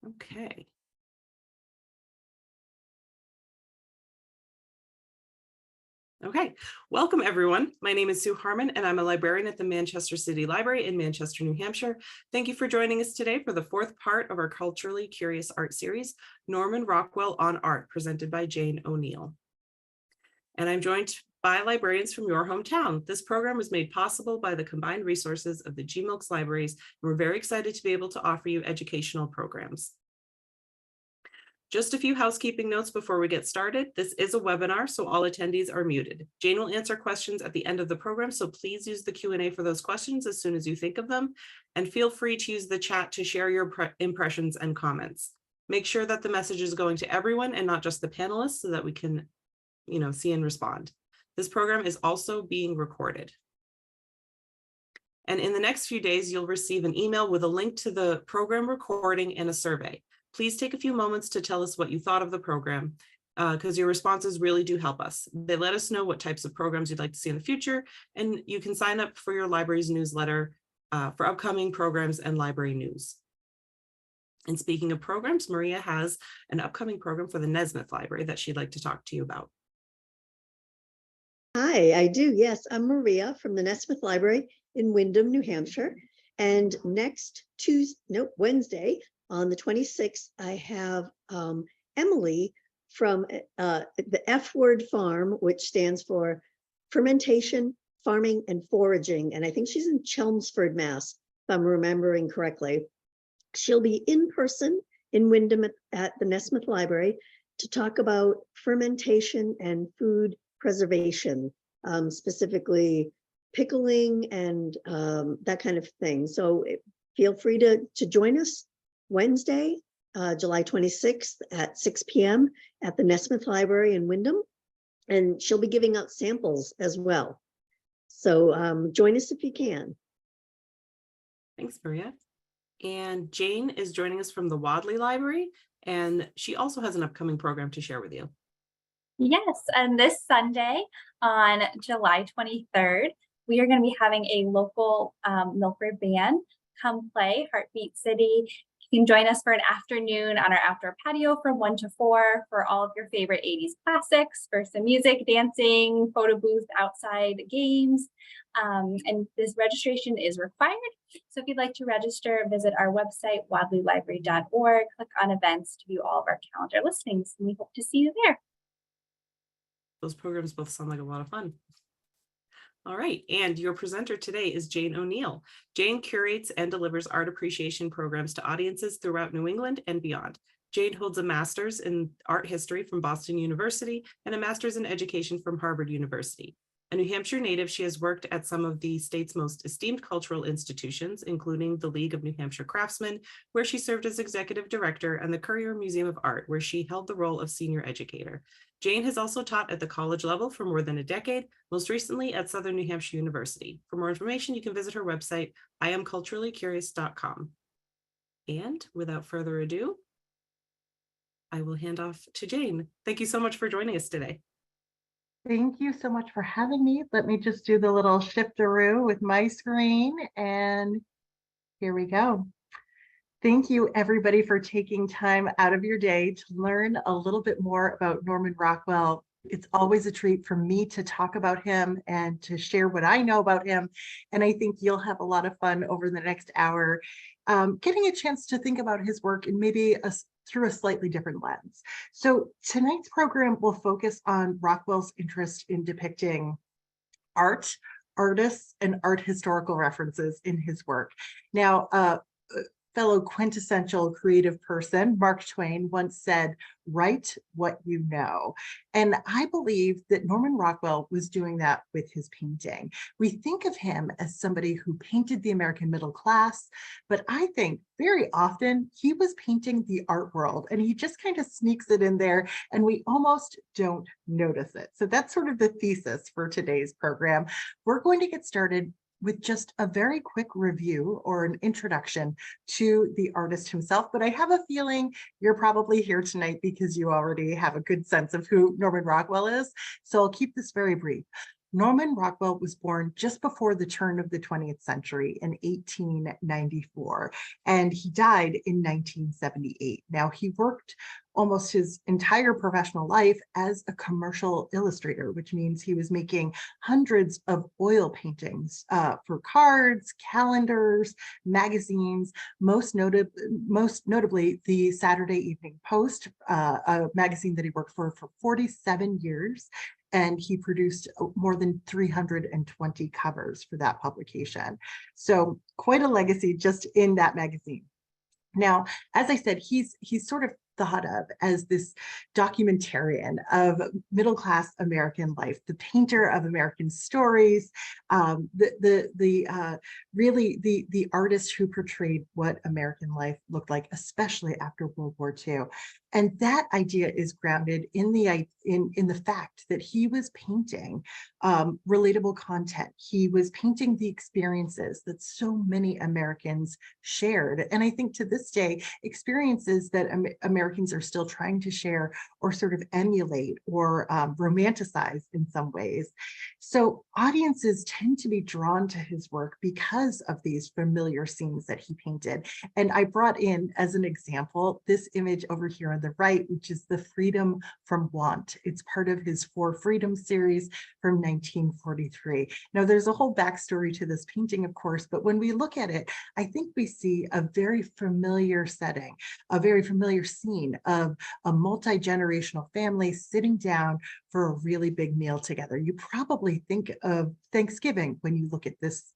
Okay. Okay, welcome everyone. My name is Sue Harmon and I'm a librarian at the Manchester City Library in Manchester, New Hampshire. Thank you for joining us today for the fourth part of our Culturally Curious Art series, Norman Rockwell on Art, presented by Jane O'Neill. And I'm joined by librarians from your hometown. This program was made possible by the combined resources of the GMILCS libraries, and we're very excited to be able to offer you educational programs. Just a few housekeeping notes before we get started. This is a webinar, so all attendees are muted. Jane will answer questions at the end of the program, so please use the Q&A for those questions as soon as you think of them, and feel free to use the chat to share your impressions and comments. Make sure that the message is going to everyone and not just the panelists so that we can, see and respond. This program is also being recorded. And in the next few days, you'll receive an email with a link to the program recording and a survey. Please take a few moments to tell us what you thought of the program, because your responses really do help us. They let us know what types of programs you'd like to see in the future, and you can sign up for your library's newsletter for upcoming programs and library news. And speaking of programs, Maria has an upcoming program for the Nesmith Library that she'd like to talk to you about. Hi, I do. Yes, I'm Maria from the Nesmith Library in Windham, New Hampshire. And next Wednesday, on the 26th, I have Emily from the F Word Farm, which stands for Fermentation, Farming, and Foraging. And I think she's in Chelmsford, Mass, if I'm remembering correctly. She'll be in person in Windham at the Nesmith Library to talk about fermentation and food preservation, specifically pickling and that kind of thing. So feel free to join us Wednesday, July 26th at 6 p.m. at the Nesmith Library in Windham, and she'll be giving out samples as well. So join us if you can. Thanks, Maria. And Jane is joining us from the Wadley Library, and she also has an upcoming program to share with you. Yes, and this Sunday on July 23rd, we are going to be having a local Milford band come play Heartbeat City. You can join us for an afternoon on our outdoor patio from 1 to 4 for all of your favorite 80s classics, for some music, dancing, photo booth, outside games. And this registration is required. So if you'd like to register, visit our website, wadleylibrary.org, click on events to view all of our calendar listings, and we hope to see you there. Those programs both sound like a lot of fun. All right, and your presenter today is Jane O'Neill. Jane curates and delivers art appreciation programs to audiences throughout New England and beyond. Jane holds a master's in art history from Boston University and a master's in education from Harvard University. A New Hampshire native, she has worked at some of the state's most esteemed cultural institutions, including the League of New Hampshire Craftsmen, where she served as executive director, and the Currier Museum of Art, where she held the role of senior educator. Jane has also taught at the college level for more than a decade, most recently at Southern New Hampshire University. For more information, you can visit her website, iamculturallycurious.com. And without further ado, I will hand off to Jane. Thank you so much for joining us today. Thank you so much for having me. Let me just do the little shiftaroo with my screen, and here we go. Thank you, everybody, for taking time out of your day to learn a little bit more about Norman Rockwell. It's always a treat for me to talk about him and to share what I know about him. And I think you'll have a lot of fun over the next hour, getting a chance to think about his work and maybe through a slightly different lens. So tonight's program will focus on Rockwell's interest in depicting art, artists, and art historical references in his work. Now, fellow quintessential creative person, Mark Twain, once said, "Write what you know." And I believe that Norman Rockwell was doing that with his painting. We think of him as somebody who painted the American middle class, but I think very often he was painting the art world, and he just kind of sneaks it in there and we almost don't notice it. So that's sort of the thesis for today's program. We're going to get started with just a very quick review or an introduction to the artist himself. But I have a feeling you're probably here tonight because you already have a good sense of who Norman Rockwell is. So I'll keep this very brief. Norman Rockwell was born just before the turn of the 20th century in 1894, and he died in 1978. Now, he worked almost his entire professional life as a commercial illustrator, which means he was making hundreds of oil paintings for cards, calendars, magazines, most notably the Saturday Evening Post, a magazine that he worked for 47 years. And he produced more than 320 covers for that publication. So quite a legacy just in that magazine. Now, as I said, he's sort of thought of as this documentarian of middle-class American life, the painter of American stories, really the artist who portrayed what American life looked like, especially after World War II. And that idea is grounded in the fact that he was painting relatable content. He was painting the experiences that so many Americans shared. And I think to this day, experiences that Americans are still trying to share or sort of emulate or romanticize in some ways. So audiences tend to be drawn to his work because of these familiar scenes that he painted. And I brought in as an example, this image over here on the right, which is the Freedom from Want. It's part of his Four Freedoms series from 1943. Now, there's a whole backstory to this painting, of course, but when we look at it, I think we see a very familiar setting, a very familiar scene of a multi-generational family sitting down for a really big meal together. You probably think of Thanksgiving when you look at this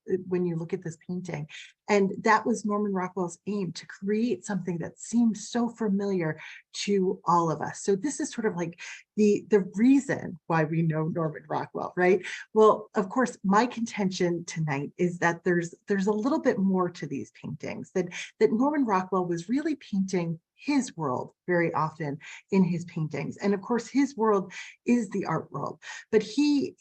painting. And that was Norman Rockwell's aim, to create something that seems so familiar to all of us. So this is sort of like the reason why we know Norman Rockwell, right? Well, of course, my contention tonight is that there's a little bit more to these paintings, that Norman Rockwell was really painting his world very often in his paintings. And of course, his world is the art world, but he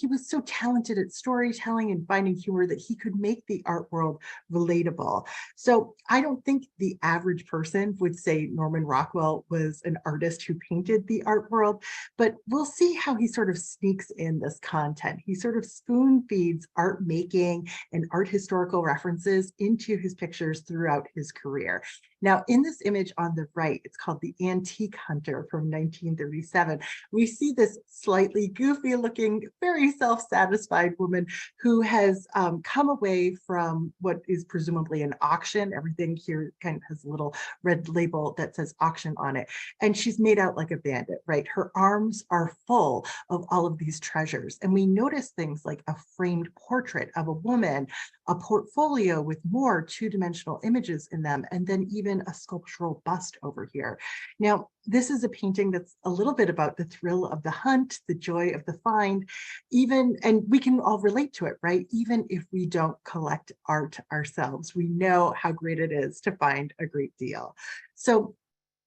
was so talented at storytelling and finding humor that he could make the art world relatable. So I don't think the average person would say Norman Rockwell was an artist who painted the art world, but we'll see how he sort of sneaks in this content. He sort of spoon feeds art making and art historical references into his pictures throughout his career. Now, in this image on the right, it's called The Antique Hunter from 1937. We see this slightly goofy looking, very self-satisfied woman who has come away from what is presumably an auction. Everything here kind of has a little red label that says auction on it. And she's made out like a bandit, right? Her arms are full of all of these treasures. And we notice things like a framed portrait of a woman, a portfolio with more two-dimensional images in them, and then even a sculptural bust over here. Now, this is a painting that's a little bit about the thrill of the hunt, the joy of the find, and we can all relate to it, right? Even if we don't collect art ourselves, we know how great it is to find a great deal. So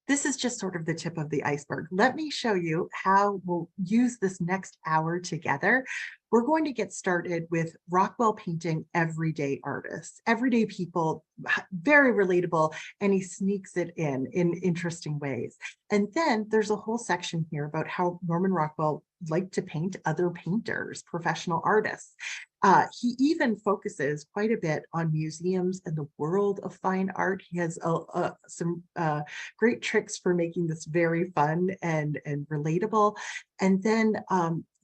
this is just sort of the tip of the iceberg. Let me show you how we'll use this next hour together. We're going to get started with Rockwell painting everyday artists, everyday people, very relatable, and he sneaks it in interesting ways. And then there's a whole section here about how Norman Rockwell liked to paint other painters, professional artists. He even focuses quite a bit on museums and the world of fine art. He has some great tricks for making this very fun and relatable. And then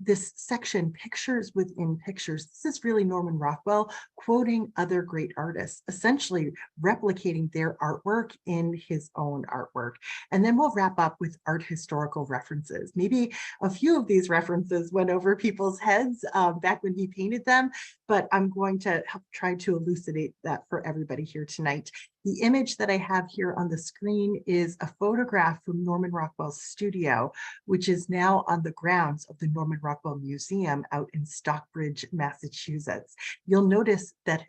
this section, Pictures Within Pictures, this is really Norman Rockwell quoting other great artists, essentially replicating their artwork in his own artwork. And then we'll wrap up with art historical references. Maybe a few of these references went over people's heads back when he painted them, but I'm going to try to elucidate that for everybody here tonight. The image that I have here on the screen is a photograph from Norman Rockwell's studio, which is now on the grounds of the Norman Rockwell Museum out in Stockbridge, Massachusetts. You'll notice that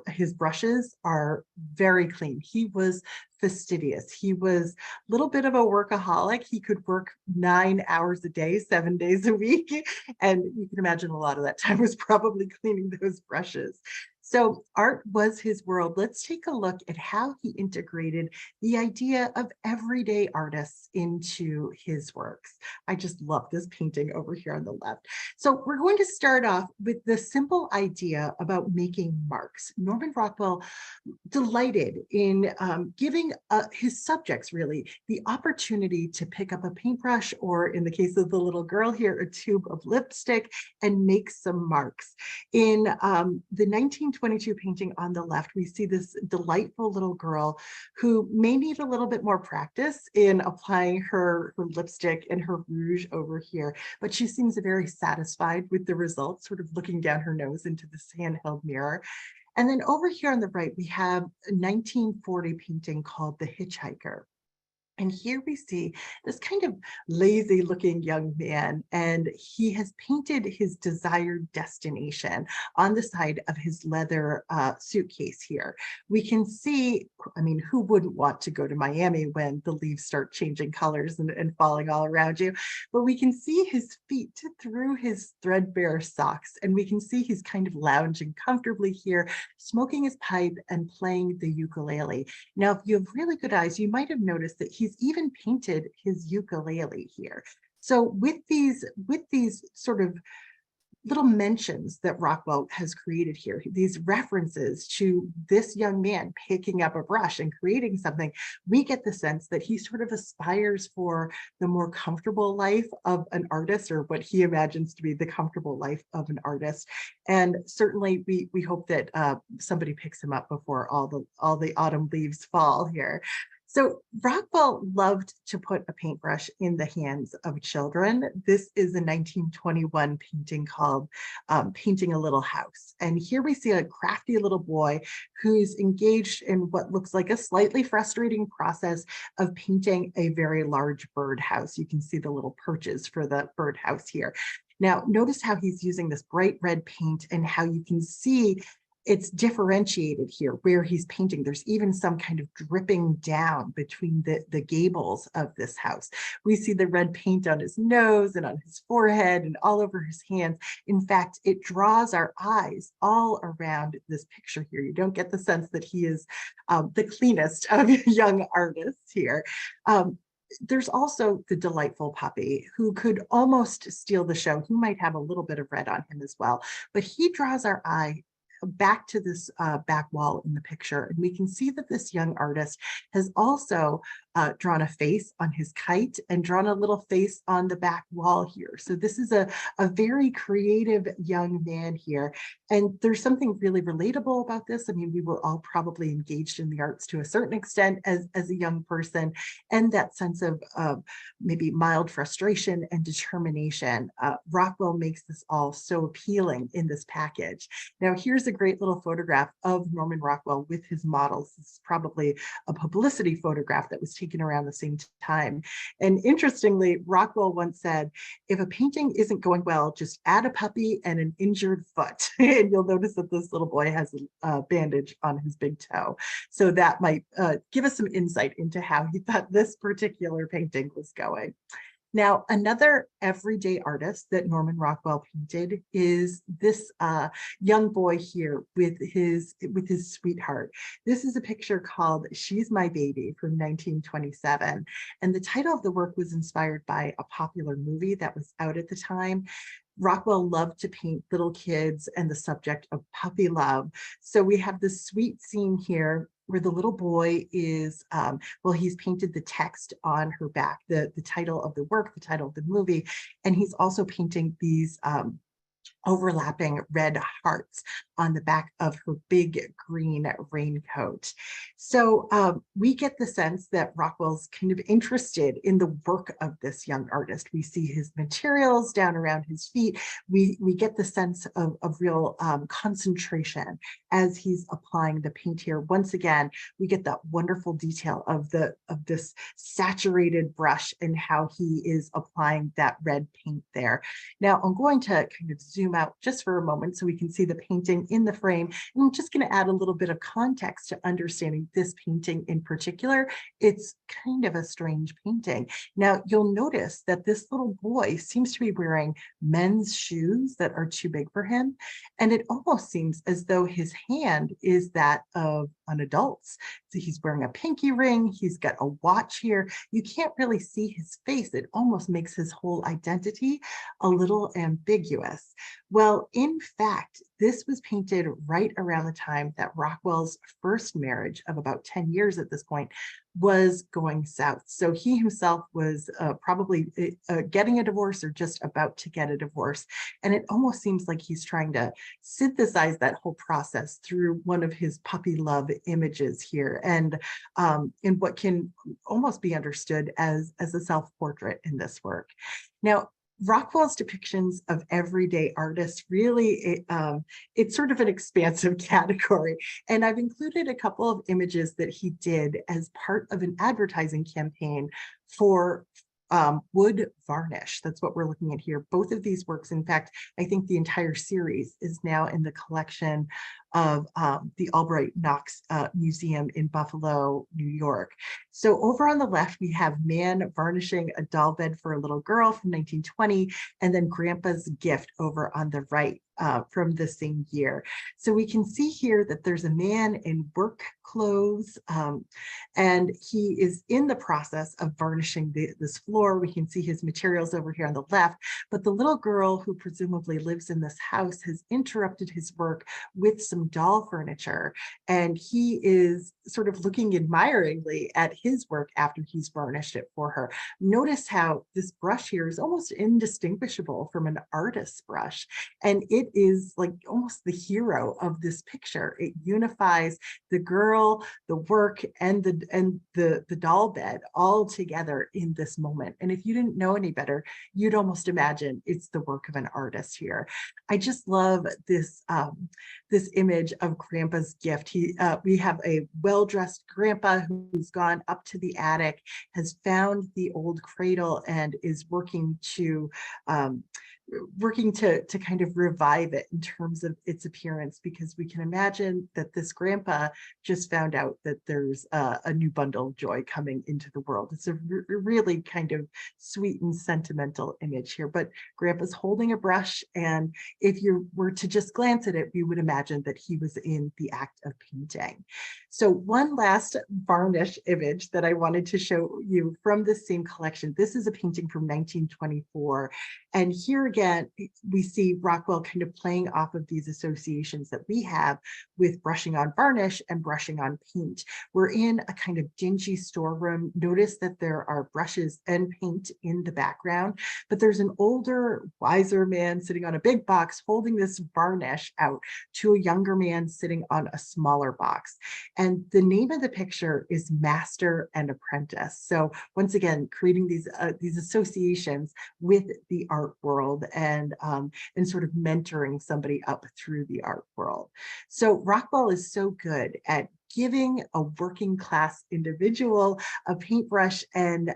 his brushes are very clean. He was fastidious. He was a little bit of a workaholic. He could work 9 hours a day, 7 days a week. And you can imagine a lot of that time was probably cleaning those brushes. So art was his world. Let's take a look at how he integrated the idea of everyday artists into his works. I just love this painting over here on the left. So we're going to start off with the simple idea about making marks. Norman Rockwell delighted in giving his subjects really the opportunity to pick up a paintbrush, or in the case of the little girl here, a tube of lipstick, and make some marks. In the 1922 painting on the left, we see this delightful little girl who may need a little bit more practice in applying her lipstick and her rouge over here, but she seems very satisfied with the results, sort of looking down her nose into this handheld mirror. And then over here on the right, we have a 1940 painting called The Hitchhiker. And here we see this kind of lazy looking young man, and he has painted his desired destination on the side of his leather suitcase here. We can see, I mean, who wouldn't want to go to Miami when the leaves start changing colors and falling all around you? But we can see his feet through his threadbare socks, and we can see he's kind of lounging comfortably here, smoking his pipe and playing the ukulele. Now, if you have really good eyes, you might have noticed that he's even painted his ukulele here. So with these sort of little mentions that Rockwell has created here, these references to this young man picking up a brush and creating something, we get the sense that he sort of aspires for the more comfortable life of an artist, or what he imagines to be the comfortable life of an artist. And certainly we hope that somebody picks him up before all the autumn leaves fall here. So Rockwell loved to put a paintbrush in the hands of children. This is a 1921 painting called Painting a Little House. And here we see a crafty little boy who's engaged in what looks like a slightly frustrating process of painting a very large birdhouse. You can see the little perches for the birdhouse here. Now, notice how he's using this bright red paint and how you can see it's differentiated here where he's painting. There's even some kind of dripping down between the gables of this house. We see the red paint on his nose and on his forehead and all over his hands. In fact, it draws our eyes all around this picture here. You don't get the sense that he is the cleanest of young artists here. There's also the delightful puppy who could almost steal the show. He might have a little bit of red on him as well, but he draws our eye back to this back wall in the picture. And we can see that this young artist has also drawn a face on his kite and drawn a little face on the back wall here. So this is a very creative young man here. And there's something really relatable about this. I mean, we were all probably engaged in the arts to a certain extent as a young person, and that sense of maybe mild frustration and determination. Rockwell makes this all so appealing in this package. Now, here's a great little photograph of Norman Rockwell with his models. This is probably a publicity photograph that was taken around the same time. And interestingly, Rockwell once said, if a painting isn't going well, just add a puppy and an injured foot. And you'll notice that this little boy has a bandage on his big toe. So that might give us some insight into how he thought this particular painting was going. Now, another everyday artist that Norman Rockwell painted is this young boy here with his sweetheart. This is a picture called She's My Baby from 1927. And the title of the work was inspired by a popular movie that was out at the time. Rockwell loved to paint little kids and the subject of puppy love. So we have this sweet scene here where the little boy is, well, he's painted the text on her back, the title of the work, the title of the movie, and he's also painting these overlapping red hearts on the back of her big green raincoat. So we get the sense that Rockwell's kind of interested in the work of this young artist. We see his materials down around his feet. We get the sense of real concentration as he's applying the paint here. Once again, we get that wonderful detail of this saturated brush and how he is applying that red paint there. Now I'm going to kind of zoom out just for a moment so we can see the painting in the frame. And I'm just going to add a little bit of context to understanding this painting in particular. It's kind of a strange painting. Now, you'll notice that this little boy seems to be wearing men's shoes that are too big for him. And it almost seems as though his hand is that of an adult's. So he's wearing a pinky ring, he's got a watch here. You can't really see his face. It almost makes his whole identity a little ambiguous. Well, in fact, this was painted right around the time that Rockwell's first marriage of about 10 years at this point was going south. So he himself was probably getting a divorce or just about to get a divorce. And it almost seems like he's trying to synthesize that whole process through one of his puppy love images here, and in what can almost be understood as a self-portrait in this work. Now, Rockwell's depictions of everyday artists really, it's sort of an expansive category. And I've included a couple of images that he did as part of an advertising campaign for wood varnish. That's what we're looking at here. Both of these works, in fact, I think the entire series is now in the collection of the Albright Knox Museum in Buffalo, New York. So over on the left, we have man varnishing a doll bed for a little girl from 1920, and then Grandpa's gift over on the right from the same year. So we can see here that there's a man in work clothes, and he is in the process of varnishing this floor. We can see his materials over here on the left, but the little girl who presumably lives in this house has interrupted his work with some doll furniture, and he is sort of looking admiringly at his work after he's varnished it for her. Notice how this brush here is almost indistinguishable from an artist's brush, and it is like almost the hero of this picture. It unifies the girl, the work, and the doll bed all together in this moment. And if you didn't know any better, you'd almost imagine it's the work of an artist here. I just love this this image of Grandpa's gift. We have a well-dressed grandpa who's gone up to the attic, has found the old cradle, and is working to kind of revive it in terms of its appearance, because we can imagine that this grandpa just found out that there's a new bundle of joy coming into the world. It's a really kind of sweet and sentimental image here, but Grandpa's holding a brush, and if you were to just glance at it, we would imagine that he was in the act of painting. So one last varnish image that I wanted to show you from the same collection. This is a painting from 1924. And here again, we see Rockwell kind of playing off of these associations that we have with brushing on varnish and brushing on paint. We're in a kind of dingy storeroom. Notice that there are brushes and paint in the background, but there's an older, wiser man sitting on a big box holding this varnish out to a younger man sitting on a smaller box. And the name of the picture is Master and Apprentice. So once again, creating these associations with the art world, and sort of mentoring somebody up through the art world. So Rockwell is so good at giving a working class individual a paintbrush and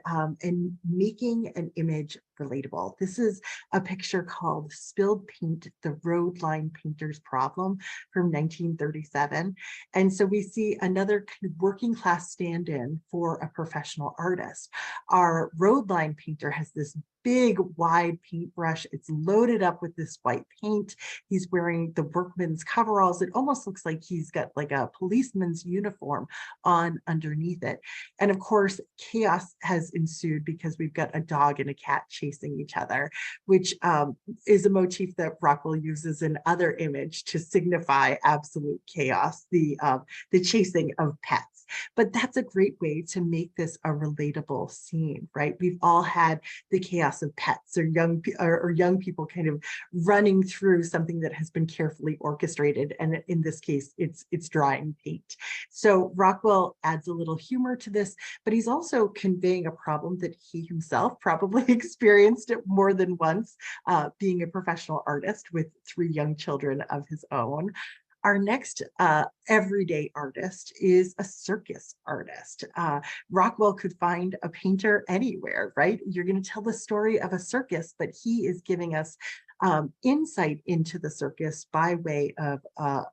making an image relatable. This is a picture called Spilled Paint, the Road Line Painter's Problem from 1937. And so we see another kind of working class stand-in for a professional artist. Our road line painter has this big wide paintbrush. It's loaded up with this white paint. He's wearing the workman's coveralls. It almost looks like he's got like a policeman's uniform on underneath it. And of course, chaos has ensued because we've got a dog and a cat chasing each other, which is a motif that Rockwell uses in other image to signify absolute chaos, the chasing of pets. But that's a great way to make this a relatable scene, right? We've all had the chaos of pets or young people kind of running through something that has been carefully orchestrated, and in this case, it's drying paint. So Rockwell adds a little humor to this, but he's also conveying a problem that he himself probably experienced it more than once, being a professional artist with 3 young children of his own. Our next everyday artist is a circus artist. Rockwell could find a painter anywhere, right? You're going to tell the story of a circus, but he is giving us insight into the circus by way of a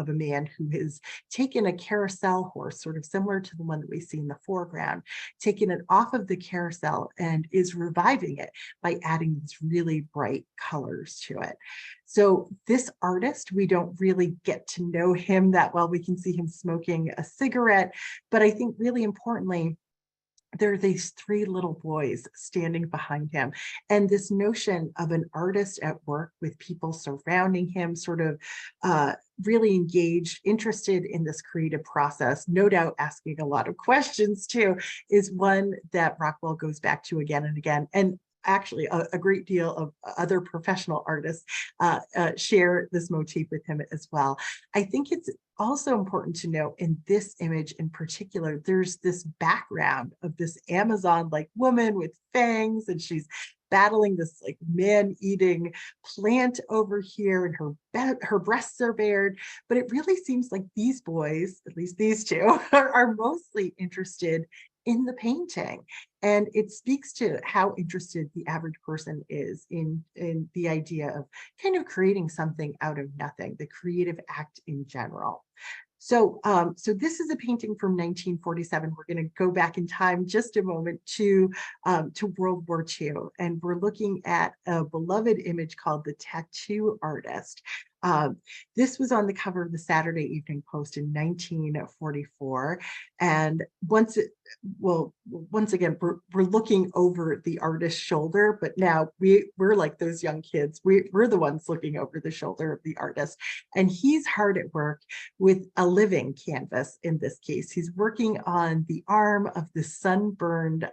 man who has taken a carousel horse, sort of similar to the one that we see in the foreground, taken it off of the carousel and is reviving it by adding these really bright colors to it. So this artist, we don't really get to know him that well. We can see him smoking a cigarette, but I think really importantly, there are these three little boys standing behind him. And this notion of an artist at work with people surrounding him, sort of really engaged, interested in this creative process, no doubt asking a lot of questions too, is one that Rockwell goes back to again and again. And actually a great deal of other professional artists share this motif with him as well. I think it's also important to note in this image in particular, there's this background of this Amazon-like woman with fangs, and she's battling this like man-eating plant over here, and her breasts are bared. But it really seems like these boys, at least these two, are mostly interested in the painting. And it speaks to how interested the average person is in the idea of kind of creating something out of nothing, the creative act in general. So, so this is a painting from 1947. We're going to go back in time just a moment to World War II, and we're looking at a beloved image called The Tattoo Artist. This was on the cover of the Saturday Evening Post in 1944. And once again, we're looking over the artist's shoulder, but now we're like those young kids. We're the ones looking over the shoulder of the artist. And he's hard at work with a living canvas in this case. He's working on the arm of the sunburned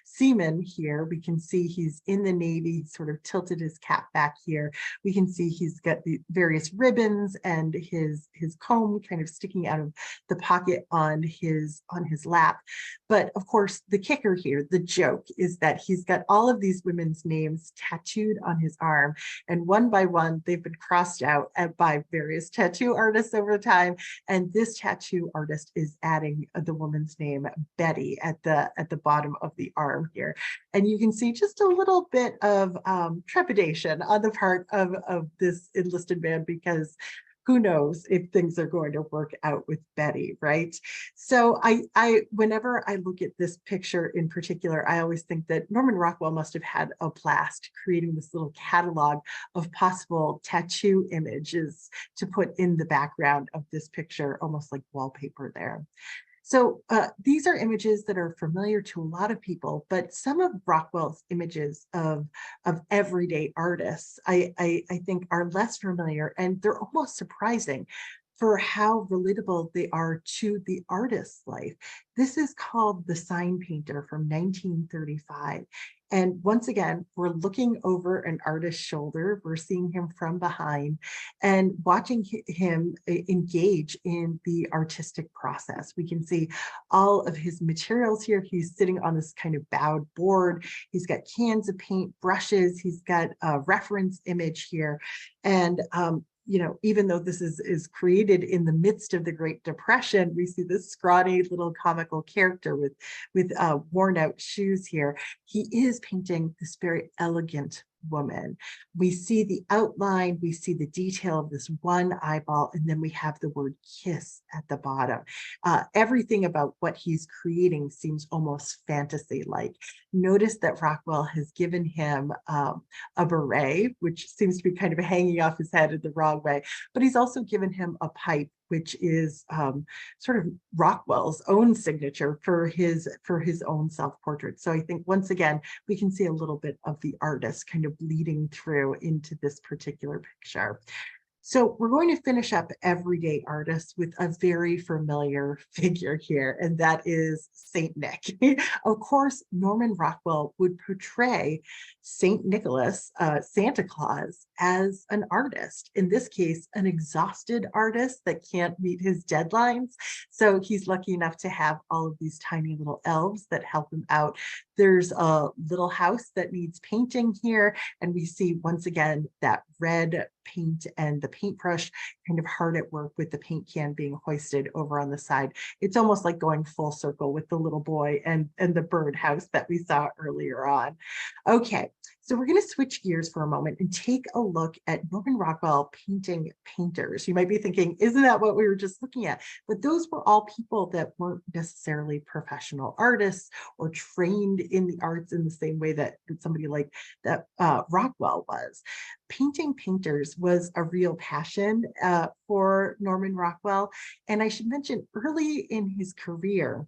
seaman here. We can see he's in the Navy, sort of tilted his cap back here. We can see he's got the various ribbons and his comb kind of sticking out of the pocket on his lap. But of course, the kicker here, the joke, is that he's got all of these women's names tattooed on his arm, and one by one, they've been crossed out by various tattoo artists over time. And this tattoo artist is adding the woman's name, Betty, at the bottom of the arm here. And you can see just a little bit of trepidation on the part of this enlisted man, because who knows if things are going to work out with Betty, right? So whenever I look at this picture in particular, I always think that Norman Rockwell must have had a blast creating this little catalog of possible tattoo images to put in the background of this picture, almost like wallpaper there. So these are images that are familiar to a lot of people, but some of Rockwell's images of everyday artists, I think are less familiar, and they're almost surprising for how relatable they are to the artist's life. This is called The Sign Painter from 1935. And once again, we're looking over an artist's shoulder. We're seeing him from behind and watching him engage in the artistic process. We can see all of his materials here. He's sitting on this kind of bowed board. He's got cans of paint, brushes. He's got a reference image here. And you know, even though this is created in the midst of the Great Depression, we see this scrawny little comical character with worn out shoes here. He is painting this very elegant woman. We see the outline, we see the detail of this one eyeball, and then we have the word kiss at the bottom. Everything about what he's creating seems almost fantasy-like. Notice that Rockwell has given him a beret, which seems to be kind of hanging off his head in the wrong way, but he's also given him a pipe, which is sort of Rockwell's own signature for his own self-portrait. So I think once again, we can see a little bit of the artist kind of bleeding through into this particular picture. So we're going to finish up everyday artists with a very familiar figure here, and that is Saint Nick. Of course, Norman Rockwell would portray Saint Nicholas, Santa Claus, as an artist. In this case, an exhausted artist that can't meet his deadlines. So he's lucky enough to have all of these tiny little elves that help him out. There's a little house that needs painting here, and we see once again that red paint and the paintbrush kind of hard at work with the paint can being hoisted over on the side. It's almost like going full circle with the little boy and the birdhouse that we saw earlier on. Okay, so we're going to switch gears for a moment and take a look at Norman Rockwell painting painters. You might be thinking, isn't that what we were just looking at? But those were all people that weren't necessarily professional artists or trained in the arts in the same way that somebody like that Rockwell was. Painting painters was a real passion for Norman Rockwell. And I should mention early in his career,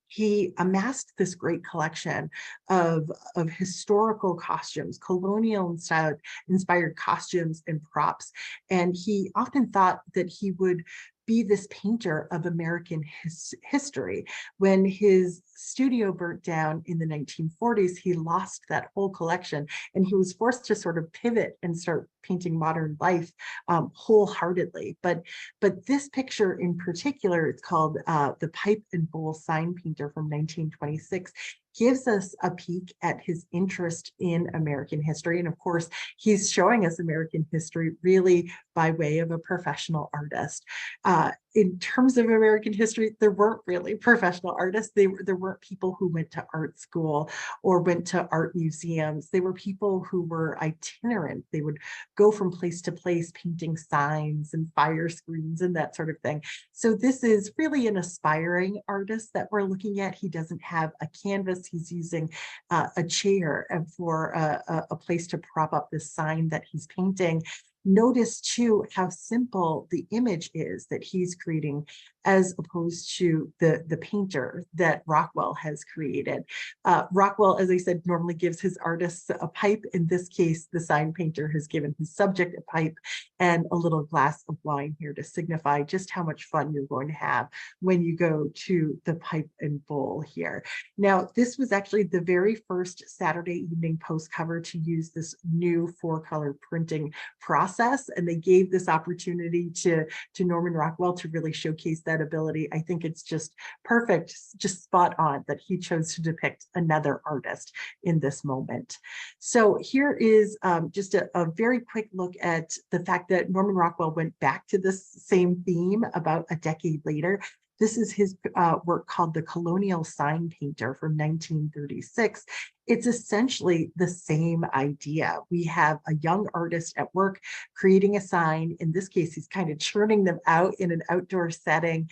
he amassed this great collection of historical costumes, colonial inspired costumes and props. And he often thought that he would be this painter of American history. When his studio burnt down in the 1940s, he lost that whole collection and he was forced to sort of pivot and start painting modern life wholeheartedly. But this picture in particular, it's called the Pipe and Bowl Sign Painter from 1926, gives us a peek at his interest in American history. And of course, he's showing us American history really by way of a professional artist. In terms of American history, there weren't really professional artists. There weren't people who went to art school or went to art museums. They were people who were itinerant. They would go from place to place painting signs and fire screens and that sort of thing. So this is really an aspiring artist that we're looking at. He doesn't have a canvas. He's using a chair for a place to prop up this sign that he's painting. Notice too how simple the image is that he's creating as opposed to the painter that Rockwell has created. Rockwell, as I said, normally gives his artists a pipe. In this case, the sign painter has given his subject a pipe and a little glass of wine here to signify just how much fun you're going to have when you go to the Pipe and Bowl here. Now, this was actually the very first Saturday Evening Post cover to use this new 4-color printing process, and they gave this opportunity to Norman Rockwell to really showcase that ability. I think it's just perfect, just spot on that he chose to depict another artist in this moment. So here is just a very quick look at the fact that Norman Rockwell went back to this same theme about a decade later. This is his work called The Colonial Sign Painter from 1936. It's essentially the same idea. We have a young artist at work creating a sign. In this case, he's kind of churning them out in an outdoor setting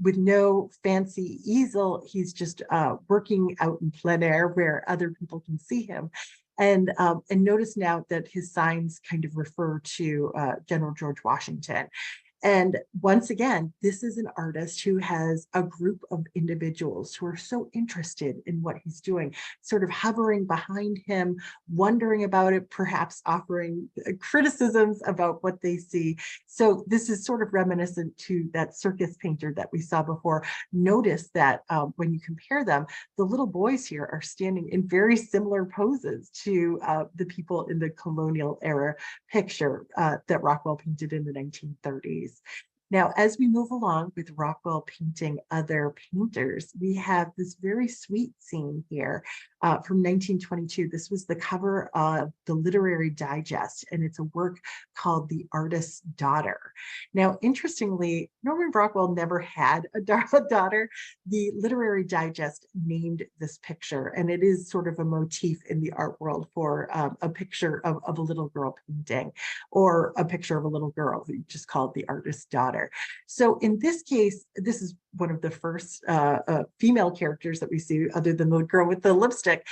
with no fancy easel. He's just working out in plein air where other people can see him. And notice now that his signs kind of refer to General George Washington. And once again, this is an artist who has a group of individuals who are so interested in what he's doing, sort of hovering behind him, wondering about it, perhaps offering criticisms about what they see. So this is sort of reminiscent to that circus painter that we saw before. Notice that when you compare them, the little boys here are standing in very similar poses to the people in the colonial era picture that Rockwell painted in the 1930s. Now, as we move along with Rockwell painting other painters, we have this very sweet scene here from 1922. This was the cover of the Literary Digest, and it's a work called The Artist's Daughter. Now, interestingly, Norman Rockwell never had a daughter. The Literary Digest named this picture, and it is sort of a motif in the art world for a picture of a little girl painting, or a picture of a little girl just called The Artist's Daughter. So in this case, this is one of the first female characters that we see, other than the girl with the lipstick,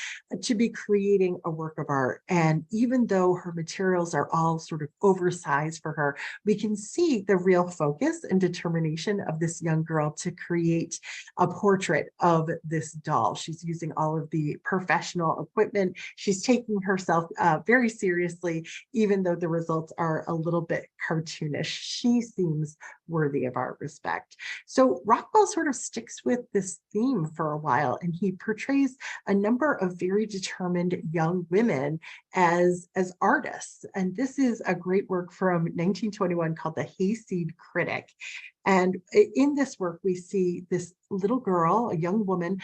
to be creating a work of art. And even though her materials are all sort of oversized for her, we can see the real focus and determination of this young girl to create a portrait of this doll. She's using all of the professional equipment. She's taking herself very seriously, even though the results are a little bit cartoonish. She seems worthy of our respect. So Rockwell sort of sticks with this theme for a while, and he portrays a number of very determined young women as artists. And this is a great work from 1921 called The Hayseed Critic. And in this work, we see this little girl, a young woman,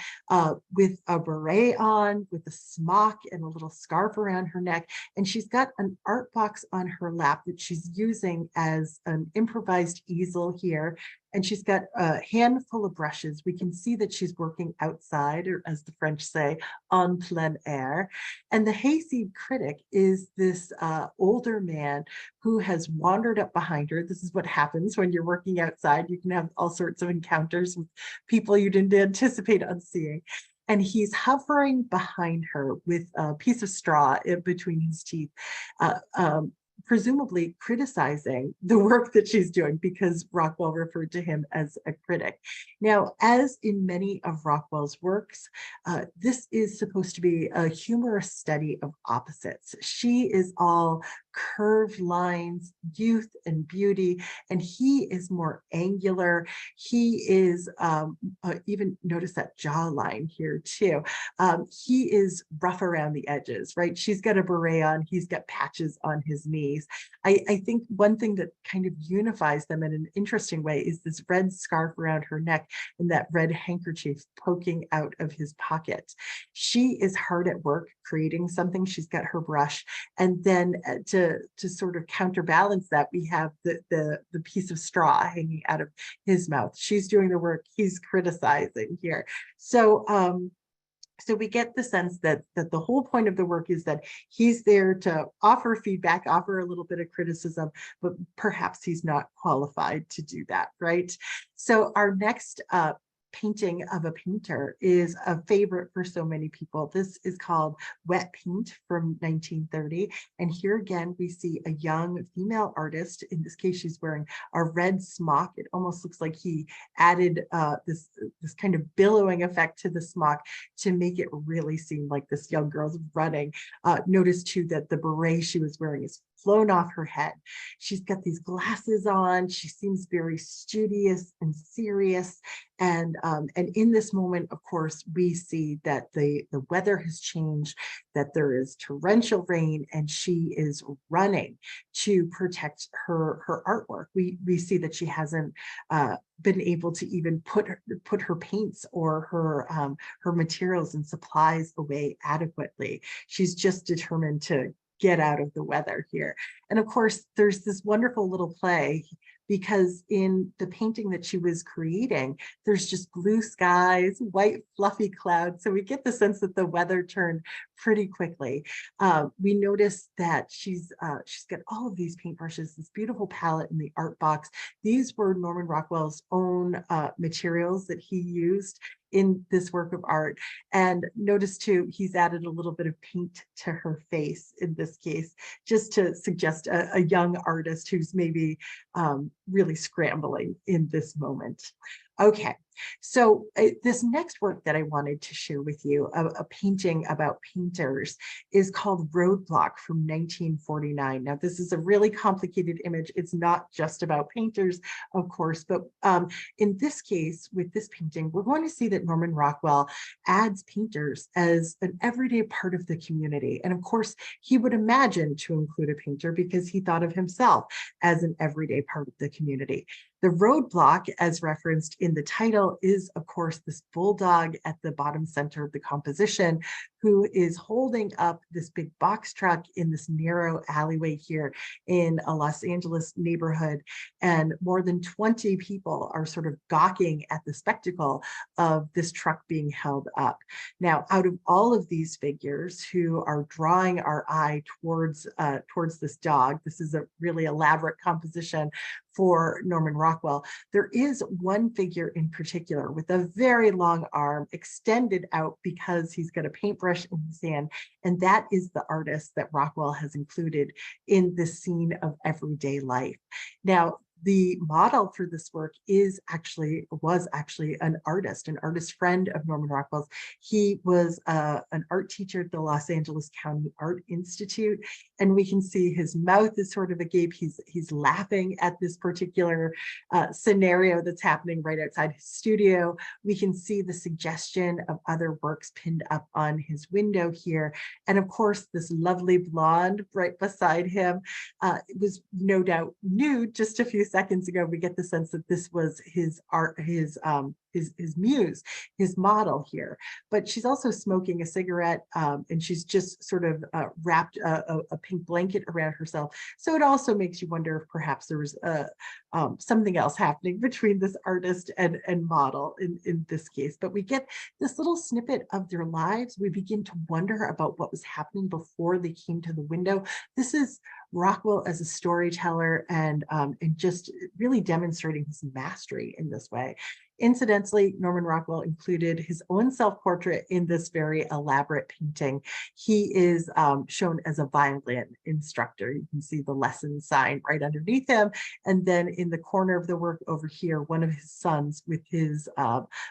with a beret on, with a smock and a little scarf around her neck. And she's got an art box on her lap that she's using as an improvised easel here. And she's got a handful of brushes. We can see that she's working outside, or as the French say, en plein air. And the hayseed critic is this older man who has wandered up behind her. This is what happens when you're working outside. You can have all sorts of encounters with people you didn't anticipate on seeing. And he's hovering behind her with a piece of straw in between his teeth, uh, um, presumably criticizing the work that she's doing, because Rockwell referred to him as a critic. Now, as in many of Rockwell's works, this is supposed to be a humorous study of opposites. She is all curved lines, youth and beauty, and he is more angular. He is, even notice that jawline here too. He is rough around the edges, right? She's got a beret on, he's got patches on his knees. I think one thing that kind of unifies them in an interesting way is this red scarf around her neck and that red handkerchief poking out of his pocket. She is hard at work creating something. She's got her brush, and then to sort of counterbalance that, we have the piece of straw hanging out of his mouth. She's doing the work, he's criticizing here. So so we get the sense that the whole point of the work is that he's there to offer feedback, offer a little bit of criticism, but perhaps he's not qualified to do that, right? So our next painting of a painter is a favorite for so many people. This is called Wet Paint from 1930. And here again, we see a young female artist. In this case, she's wearing a red smock. It almost looks like he added this kind of billowing effect to the smock to make it really seem like this young girl's running. Notice too that the beret she was wearing is flown off her head. She's got these glasses on. She seems very studious and serious. And in this moment, of course, we see that the weather has changed, that there is torrential rain, and she is running to protect her artwork. We see that she hasn't been able to even put her paints or her materials and supplies away adequately. She's just determined to get out of the weather here. And of course, there's this wonderful little play, because in the painting that she was creating, there's just blue skies, white fluffy clouds. So we get the sense that the weather turned pretty quickly. We notice that she's got all of these paintbrushes, this beautiful palette in the art box. These were Norman Rockwell's own materials that he used in this work of art. And notice too, he's added a little bit of paint to her face in this case, just to suggest a young artist who's maybe really scrambling in this moment. Okay, so this next work that I wanted to share with you, a painting about painters, is called Roadblock from 1949. Now, this is a really complicated image. It's not just about painters, of course, but in this case, with this painting, we're going to see that Norman Rockwell adds painters as an everyday part of the community. And of course, he would imagine to include a painter because he thought of himself as an everyday part of the community. The roadblock, as referenced in the title, is, of course, this bulldog at the bottom center of the composition, who is holding up this big box truck in this narrow alleyway here in a Los Angeles neighborhood. And more than 20 people are sort of gawking at the spectacle of this truck being held up. Now, out of all of these figures who are drawing our eye towards this dog, this is a really elaborate composition for Norman Rockwell. There is one figure in particular with a very long arm extended out because he's got a paintbrush in his hand, and that is the artist that Rockwell has included in the scene of everyday life. Now, the model for this work was actually an artist friend of Norman Rockwell's. He was an art teacher at the Los Angeles County Art Institute, and we can see his mouth is sort of agape. He's laughing at this particular scenario that's happening right outside his studio. We can see the suggestion of other works pinned up on his window here, and of course, this lovely blonde right beside him was no doubt nude just a few seconds ago, we get the sense that this was his art, his muse, his model here. But she's also smoking a cigarette, and she's just sort of wrapped a pink blanket around herself. So it also makes you wonder if perhaps there was something else happening between this artist and model in this case. But we get this little snippet of their lives. We begin to wonder about what was happening before they came to the window. This is Rockwell as a storyteller, and just really demonstrating his mastery in this way. Incidentally, Norman Rockwell included his own self-portrait in this very elaborate painting. He is shown as a violin instructor. You can see the lesson sign right underneath him. And then in the corner of the work over here, one of his sons with his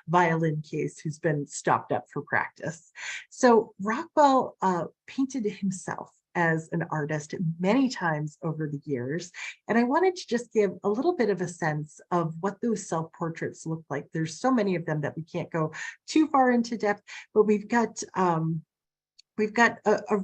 violin case who's been stopped up for practice. So Rockwell painted himself as an artist many times over the years. And I wanted to just give a little bit of a sense of what those self-portraits look like. There's so many of them that we can't go too far into depth, but we've got a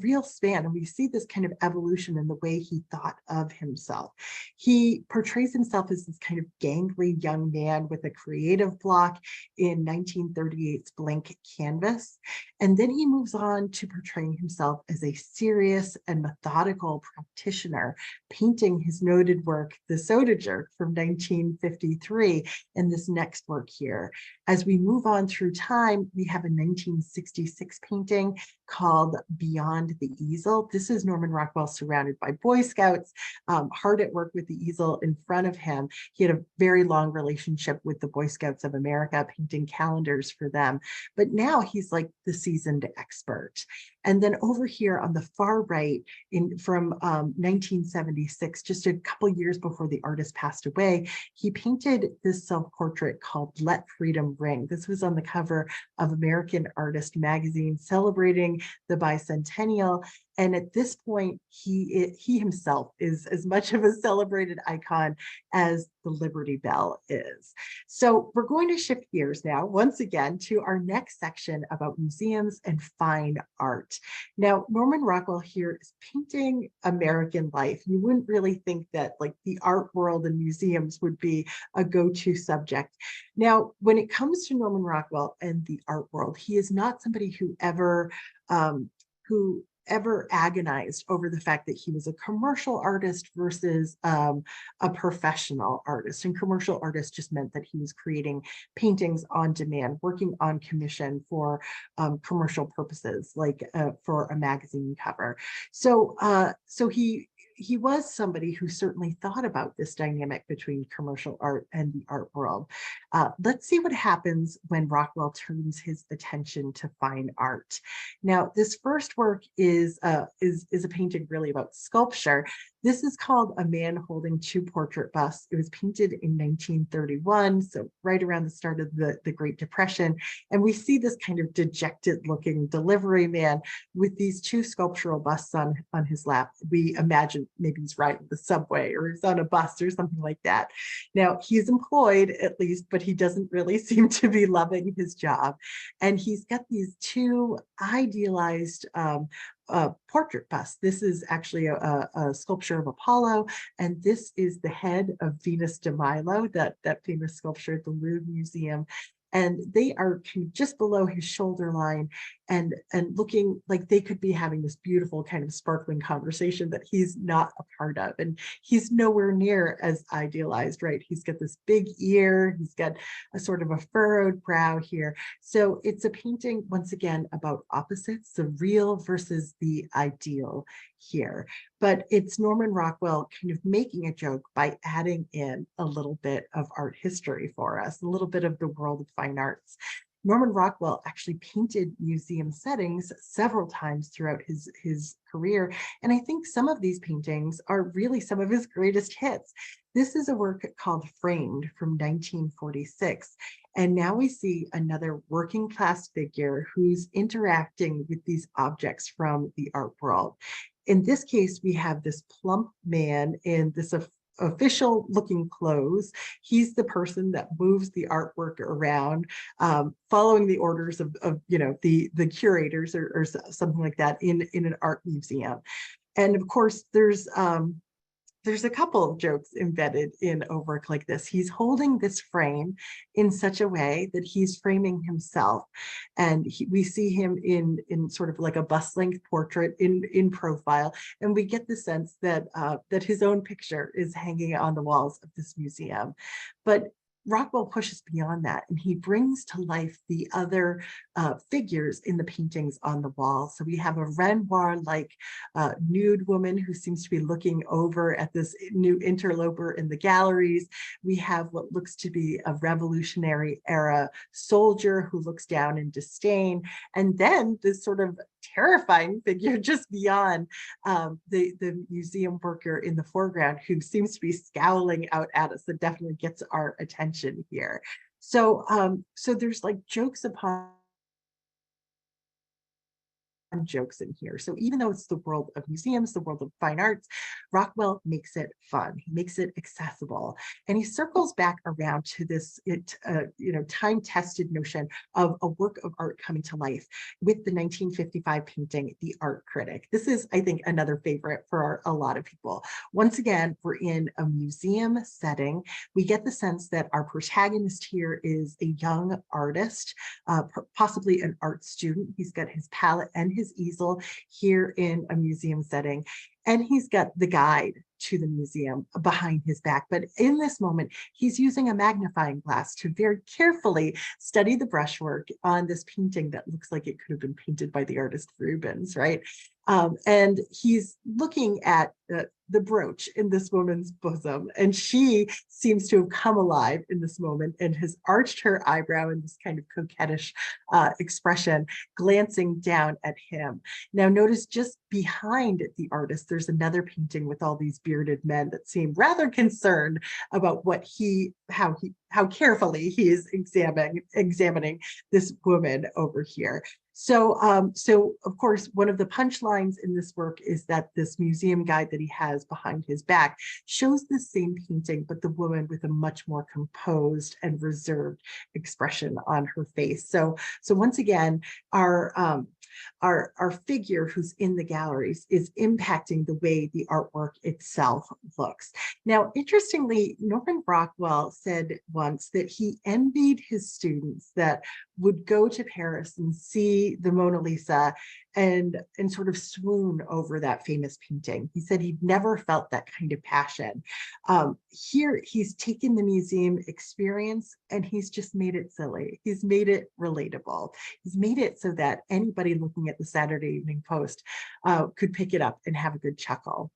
real span, and we see this kind of evolution in the way he thought of himself. He portrays himself as this kind of gangly young man with a creative block in 1938's Blank Canvas. And then he moves on to portraying himself as a serious and methodical practitioner, painting his noted work, The Soda Jerk from 1953, and this next work here. As we move on through time, we have a 1966 painting called Beyond the Easel. This is Norman Rockwell surrounded by Boy Scouts, hard at work with the easel in front of him. He had a very long relationship with the Boy Scouts of America, painting calendars for them. But now he's like the seasoned expert. And then over here on the far right, from 1976, just a couple years before the artist passed away, he painted this self-portrait called Let Freedom Ring. This was on the cover of American Artist magazine, celebrating the bicentennial. And at this point, he himself is as much of a celebrated icon as the Liberty Bell is. So we're going to shift gears now, once again, to our next section about museums and fine art. Now, Norman Rockwell here is painting American life. You wouldn't really think that like the art world and museums would be a go-to subject. Now, when it comes to Norman Rockwell and the art world, he is not somebody who ever agonized over the fact that he was a commercial artist versus a professional artist. And commercial artist just meant that he was creating paintings on demand, working on commission for commercial purposes, like for a magazine cover. So he was somebody who certainly thought about this dynamic between commercial art and the art world. Let's see what happens when Rockwell turns his attention to fine art. Now, this first work is a painting really about sculpture. This is called A Man Holding Two Portrait Busts. It was painted in 1931, so right around the start of the Great Depression. And we see this kind of dejected looking delivery man with these two sculptural busts on his lap. We imagine maybe he's riding the subway or he's on a bus or something like that. Now, he's employed at least, but he doesn't really seem to be loving his job. And he's got these two idealized portrait bust. This is actually a sculpture of Apollo, and this is the head of Venus de Milo, that famous sculpture at the Louvre Museum. And they are kind of just below his shoulder line and looking like they could be having this beautiful kind of sparkling conversation that he's not a part of. And he's nowhere near as idealized, right? He's got this big ear, he's got a sort of a furrowed brow here. So it's a painting, once again, about opposites, the real versus the ideal here. But it's Norman Rockwell kind of making a joke by adding in a little bit of art history for us, a little bit of the world of fine arts. Norman Rockwell actually painted museum settings several times throughout his career. And I think some of these paintings are really some of his greatest hits. This is a work called Framed from 1946. And now we see another working class figure who's interacting with these objects from the art world. In this case, we have this plump man in this official looking clothes. He's the person that moves the artwork around, following the orders of the curators or something like that in an art museum. And of course, there's there's a couple of jokes embedded in a work like this. He's holding this frame in such a way that he's framing himself. And we see him in sort of like a bust-length portrait in profile. And we get the sense that, that his own picture is hanging on the walls of this museum. But Rockwell pushes beyond that, and he brings to life the other figures in the paintings on the wall. So we have a Renoir-like nude woman who seems to be looking over at this new interloper in the galleries. We have what looks to be a Revolutionary era soldier who looks down in disdain. And then this sort of terrifying figure just beyond, the museum worker in the foreground who seems to be scowling out at us. That definitely gets our attention here. So so there's like jokes upon jokes in here. So even though it's the world of museums, the world of fine arts, Rockwell makes it fun. He makes it accessible, and he circles back around to this time-tested notion of a work of art coming to life with the 1955 painting, The Art Critic. This is, I think, another favorite for a lot of people. Once again, we're in a museum setting. We get the sense that our protagonist here is a young artist, possibly an art student. He's got his palette and his easel here in a museum setting, and he's got the guide to the museum behind his back. But in this moment, he's using a magnifying glass to very carefully study the brushwork on this painting that looks like it could have been painted by the artist Rubens, right? And he's looking at the brooch in this woman's bosom, and she seems to have come alive in this moment and has arched her eyebrow in this kind of coquettish expression, glancing down at him. Now notice just behind the artist, there's another painting with all these bearded men that seem rather concerned about how carefully he is examining this woman over here. So, so of course, one of the punchlines in this work is that this museum guide that he has behind his back shows the same painting, but the woman with a much more composed and reserved expression on her face. So once again, our figure who's in the galleries is impacting the way the artwork itself looks. Now, interestingly, Norman Rockwell said once that he envied his students that would go to Paris and see the Mona Lisa and sort of swoon over that famous painting. He said he'd never felt that kind of passion. Here, he's taken the museum experience and he's just made it silly. He's made it relatable. He's made it so that anybody looking at the Saturday Evening Post could pick it up and have a good chuckle.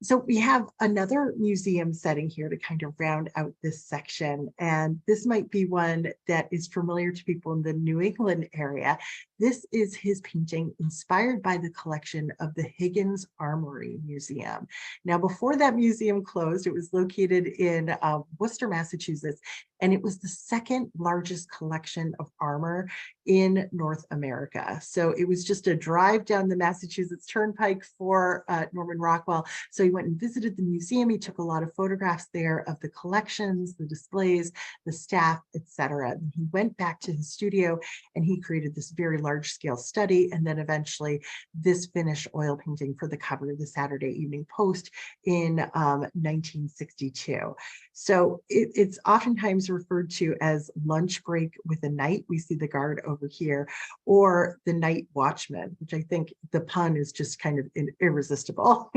So we have another museum setting here to kind of round out this section, and this might be one that is familiar to people in the New England area. This is his painting inspired by the collection of the Higgins Armory Museum. Now, before that museum closed, it was located in Worcester, Massachusetts, and it was the second largest collection of armor in North America. So it was just a drive down the Massachusetts Turnpike for Norman Rockwell. So he went and visited the museum. He took a lot of photographs there of the collections, the displays, the staff, etc. And he went back to his studio and he created this very large scale study, and then eventually this finished oil painting for the cover of the Saturday Evening Post in 1962. So it's oftentimes referred to as lunch break with a knight. We see the guard over here, or the night watchman, which I think the pun is just kind of irresistible.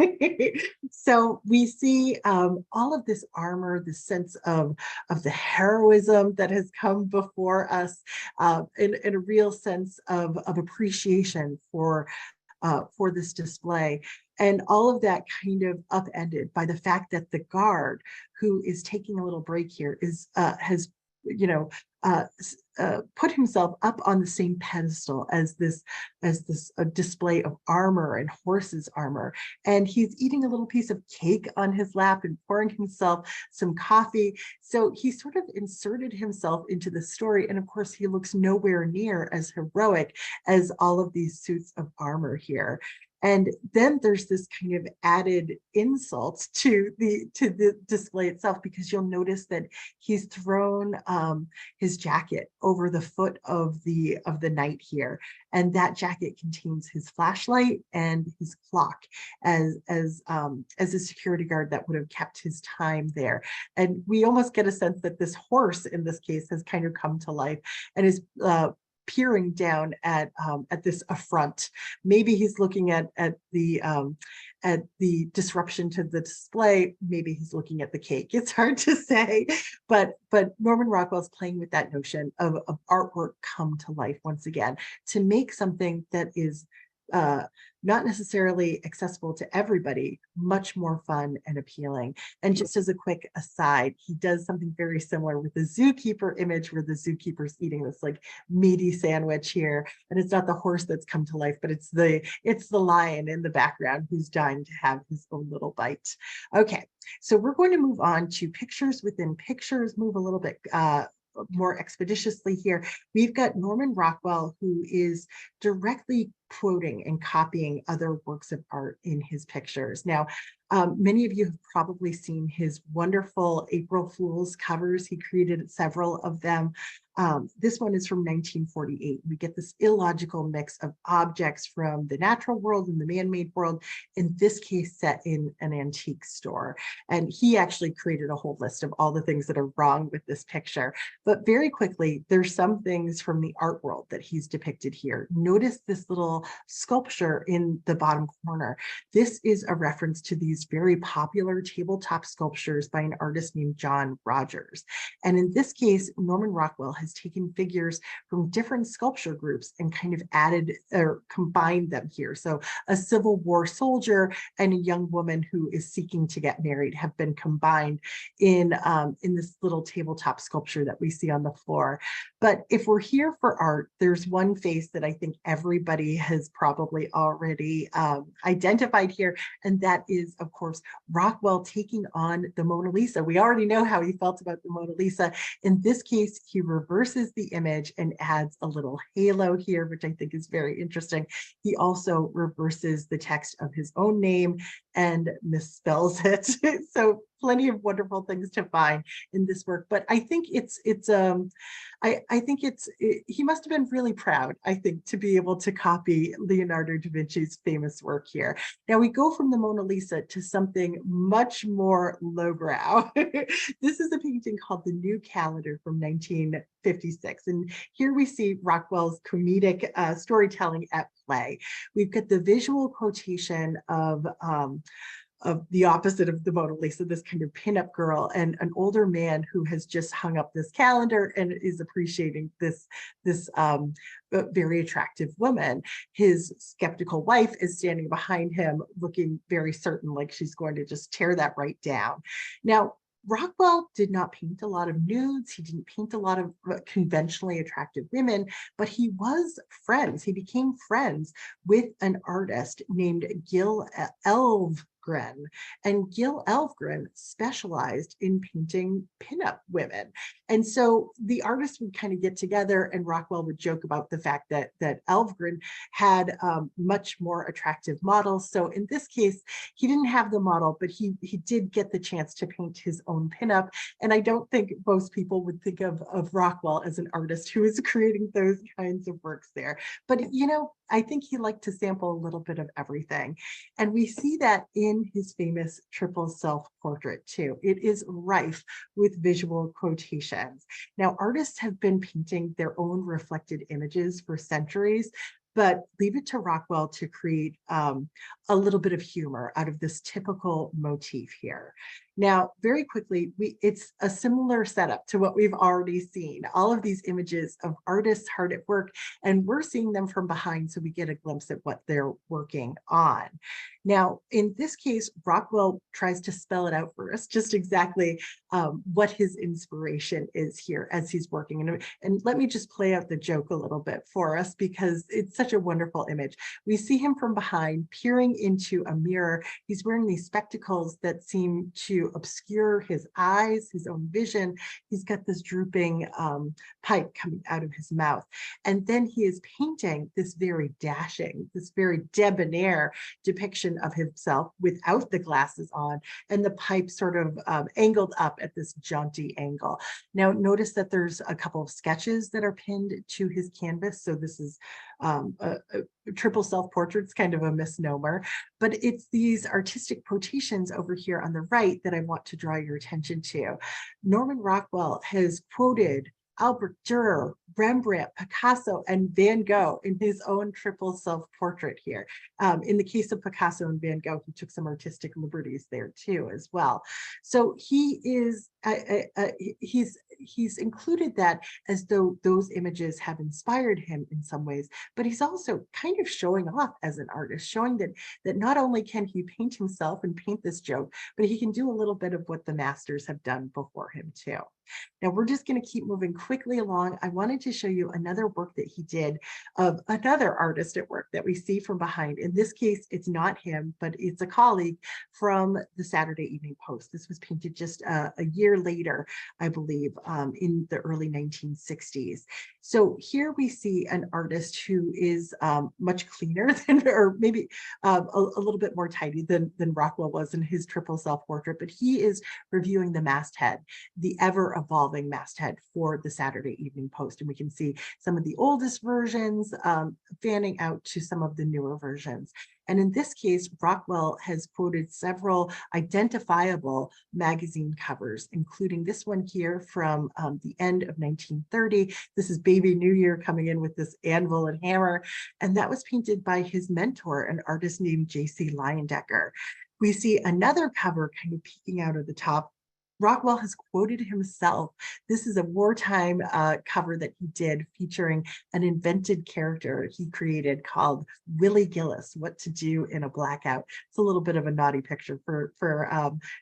So we see all of this armor, this sense of the heroism that has come before us, and a real sense of appreciation for this display. And all of that kind of upended by the fact that the guard, who is taking a little break here, has put himself up on the same pedestal as this display of armor and horses armor, and he's eating a little piece of cake on his lap and pouring himself some coffee. So he sort of inserted himself into the story, and of course he looks nowhere near as heroic as all of these suits of armor here. And then there's this kind of added insult to the display itself, because you'll notice that he's thrown his jacket over the foot of the knight here, and that jacket contains his flashlight and his clock as a security guard that would have kept his time there. And we almost get a sense that this horse in this case has kind of come to life and is peering down at this affront. Maybe he's looking at the disruption to the display. Maybe he's looking at the cake. It's hard to say, but Norman Rockwell's playing with that notion of artwork come to life once again to make something that is not necessarily accessible to everybody, much more fun and appealing. And just as a quick aside, he does something very similar with the zookeeper image, where the zookeeper's eating this like meaty sandwich here. And it's not the horse that's come to life, but it's the lion in the background who's dying to have his own little bite. Okay, so we're going to move on to pictures within pictures, move a little bit more expeditiously here. We've got Norman Rockwell, who is directly quoting and copying other works of art in his pictures. Now, many of you have probably seen his wonderful April Fool's covers. He created several of them. This one is from 1948. We get this illogical mix of objects from the natural world and the man-made world, in this case set in an antique store. And he actually created a whole list of all the things that are wrong with this picture. But very quickly, there's some things from the art world that he's depicted here. Notice this little sculpture in the bottom corner. This is a reference to these very popular tabletop sculptures by an artist named John Rogers. And in this case, Norman Rockwell has taken figures from different sculpture groups and kind of added or combined them here. So a Civil War soldier and a young woman who is seeking to get married have been combined in this little tabletop sculpture that we see on the floor. But if we're here for art, there's one face that I think everybody has probably already identified here, and that is, of course, Rockwell taking on the Mona Lisa. We already know how he felt about the Mona Lisa. In this case, he reverses the image and adds a little halo here, which I think is very interesting. He also reverses the text of his own name and misspells it. So plenty of wonderful things to find in this work. But I think he must have been really proud, I think, to be able to copy Leonardo da Vinci's famous work here. Now we go from the Mona Lisa to something much more lowbrow. This is a painting called The New Calendar from 1956. And here we see Rockwell's comedic storytelling at play. We've got the visual quotation of the opposite of the Mona Lisa, this kind of pinup girl, and an older man who has just hung up this calendar and is appreciating this very attractive woman. His skeptical wife is standing behind him, looking very certain like she's going to just tear that right down. Now, Rockwell did not paint a lot of nudes. He didn't paint a lot of conventionally attractive women, but he became friends with an artist named Gil Elvgren. And Gil Elvgren specialized in painting pinup women. And so the artists would kind of get together, and Rockwell would joke about the fact that Elvgren had much more attractive models. So in this case, he didn't have the model, but he did get the chance to paint his own pinup. And I don't think most people would think of Rockwell as an artist who is creating those kinds of works there. But, you know, I think he liked to sample a little bit of everything. And we see that in his famous triple self-portrait too. It is rife with visual quotations. Now, artists have been painting their own reflected images for centuries, but leave it to Rockwell to create a little bit of humor out of this typical motif here. Now, very quickly, it's a similar setup to what we've already seen. All of these images of artists hard at work, and we're seeing them from behind, so we get a glimpse at what they're working on. Now, in this case, Rockwell tries to spell it out for us, just exactly what his inspiration is here as he's working. And let me just play out the joke a little bit for us, because it's such a wonderful image. We see him from behind, peering into a mirror. He's wearing these spectacles that seem to obscure his eyes, his own vision. He's got this drooping pipe coming out of his mouth. And then he is painting this very dashing, this very debonair depiction of himself without the glasses on, and the pipe sort of angled up at this jaunty angle. Now, notice that there's a couple of sketches that are pinned to his canvas. So this is a triple self-portrait's kind of a misnomer, but it's these artistic quotations over here on the right that I want to draw your attention to. Norman Rockwell has quoted Albert Dürer, Rembrandt, Picasso, and Van Gogh in his own triple self-portrait here. In the case of Picasso and Van Gogh, he took some artistic liberties there too as well. So he is, he's included that as though those images have inspired him in some ways, but he's also kind of showing off as an artist, showing that not only can he paint himself and paint this joke, but he can do a little bit of what the masters have done before him too. Now we're just going to keep moving quickly along. I wanted to show you another work that he did of another artist at work that we see from behind. In this case, it's not him, but it's a colleague from the Saturday Evening Post. This was painted just a year later, I believe, in the early 1960s. So here we see an artist who is much cleaner than, or maybe a little bit more tidy than Rockwell was in his triple self-portrait, but he is reviewing the masthead, the ever-evolving masthead for the Saturday Evening Post. And we can see some of the oldest versions fanning out to some of the newer versions. And in this case, Rockwell has quoted several identifiable magazine covers, including this one here from the end of 1930. This is Baby New Year coming in with this anvil and hammer. And that was painted by his mentor, an artist named J.C. Leyendecker. We see another cover kind of peeking out of the top. Rockwell has quoted himself. This is a wartime cover that he did featuring an invented character he created called Willie Gillis, What to Do in a Blackout. It's a little bit of a naughty picture for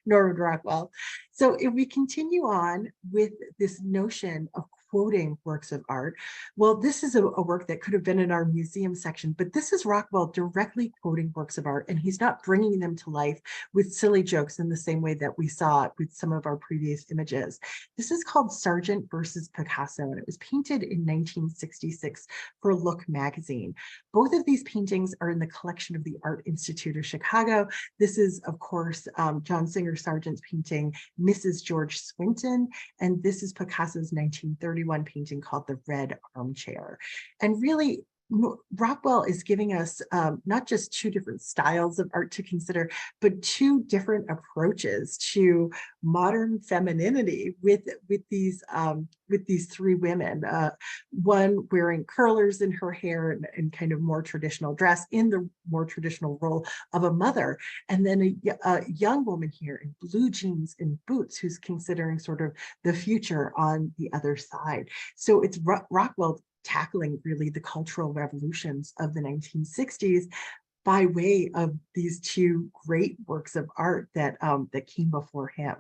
Norman Rockwell. So if we continue on with this notion of quoting works of art, well, this is a work that could have been in our museum section, but this is Rockwell directly quoting works of art, and he's not bringing them to life with silly jokes in the same way that we saw with some of our previous images. This is called Sargent versus Picasso, and it was painted in 1966 for Look magazine. Both of these paintings are in the collection of the Art Institute of Chicago. This is, of course, John Singer Sargent's painting, Mrs. George Swinton, and this is Picasso's 1931 painting called The Red Armchair. And really, Rockwell is giving us not just two different styles of art to consider, but two different approaches to modern femininity with these three women. One wearing curlers in her hair and kind of more traditional dress in the more traditional role of a mother, and then a young woman here in blue jeans and boots who's considering sort of the future on the other side. So it's Rockwell tackling really the cultural revolutions of the 1960s by way of these two great works of art that came before him.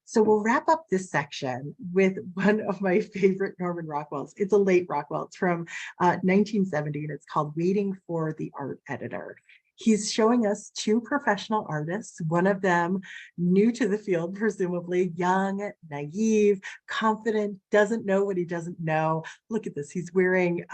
So we'll wrap up this section with one of my favorite Norman Rockwells. It's a late Rockwell. It's from 1970, and it's called Waiting for the Art Editor. He's showing us two professional artists, one of them new to the field, presumably young, naive, confident, doesn't know what he doesn't know. Look at this, he's wearing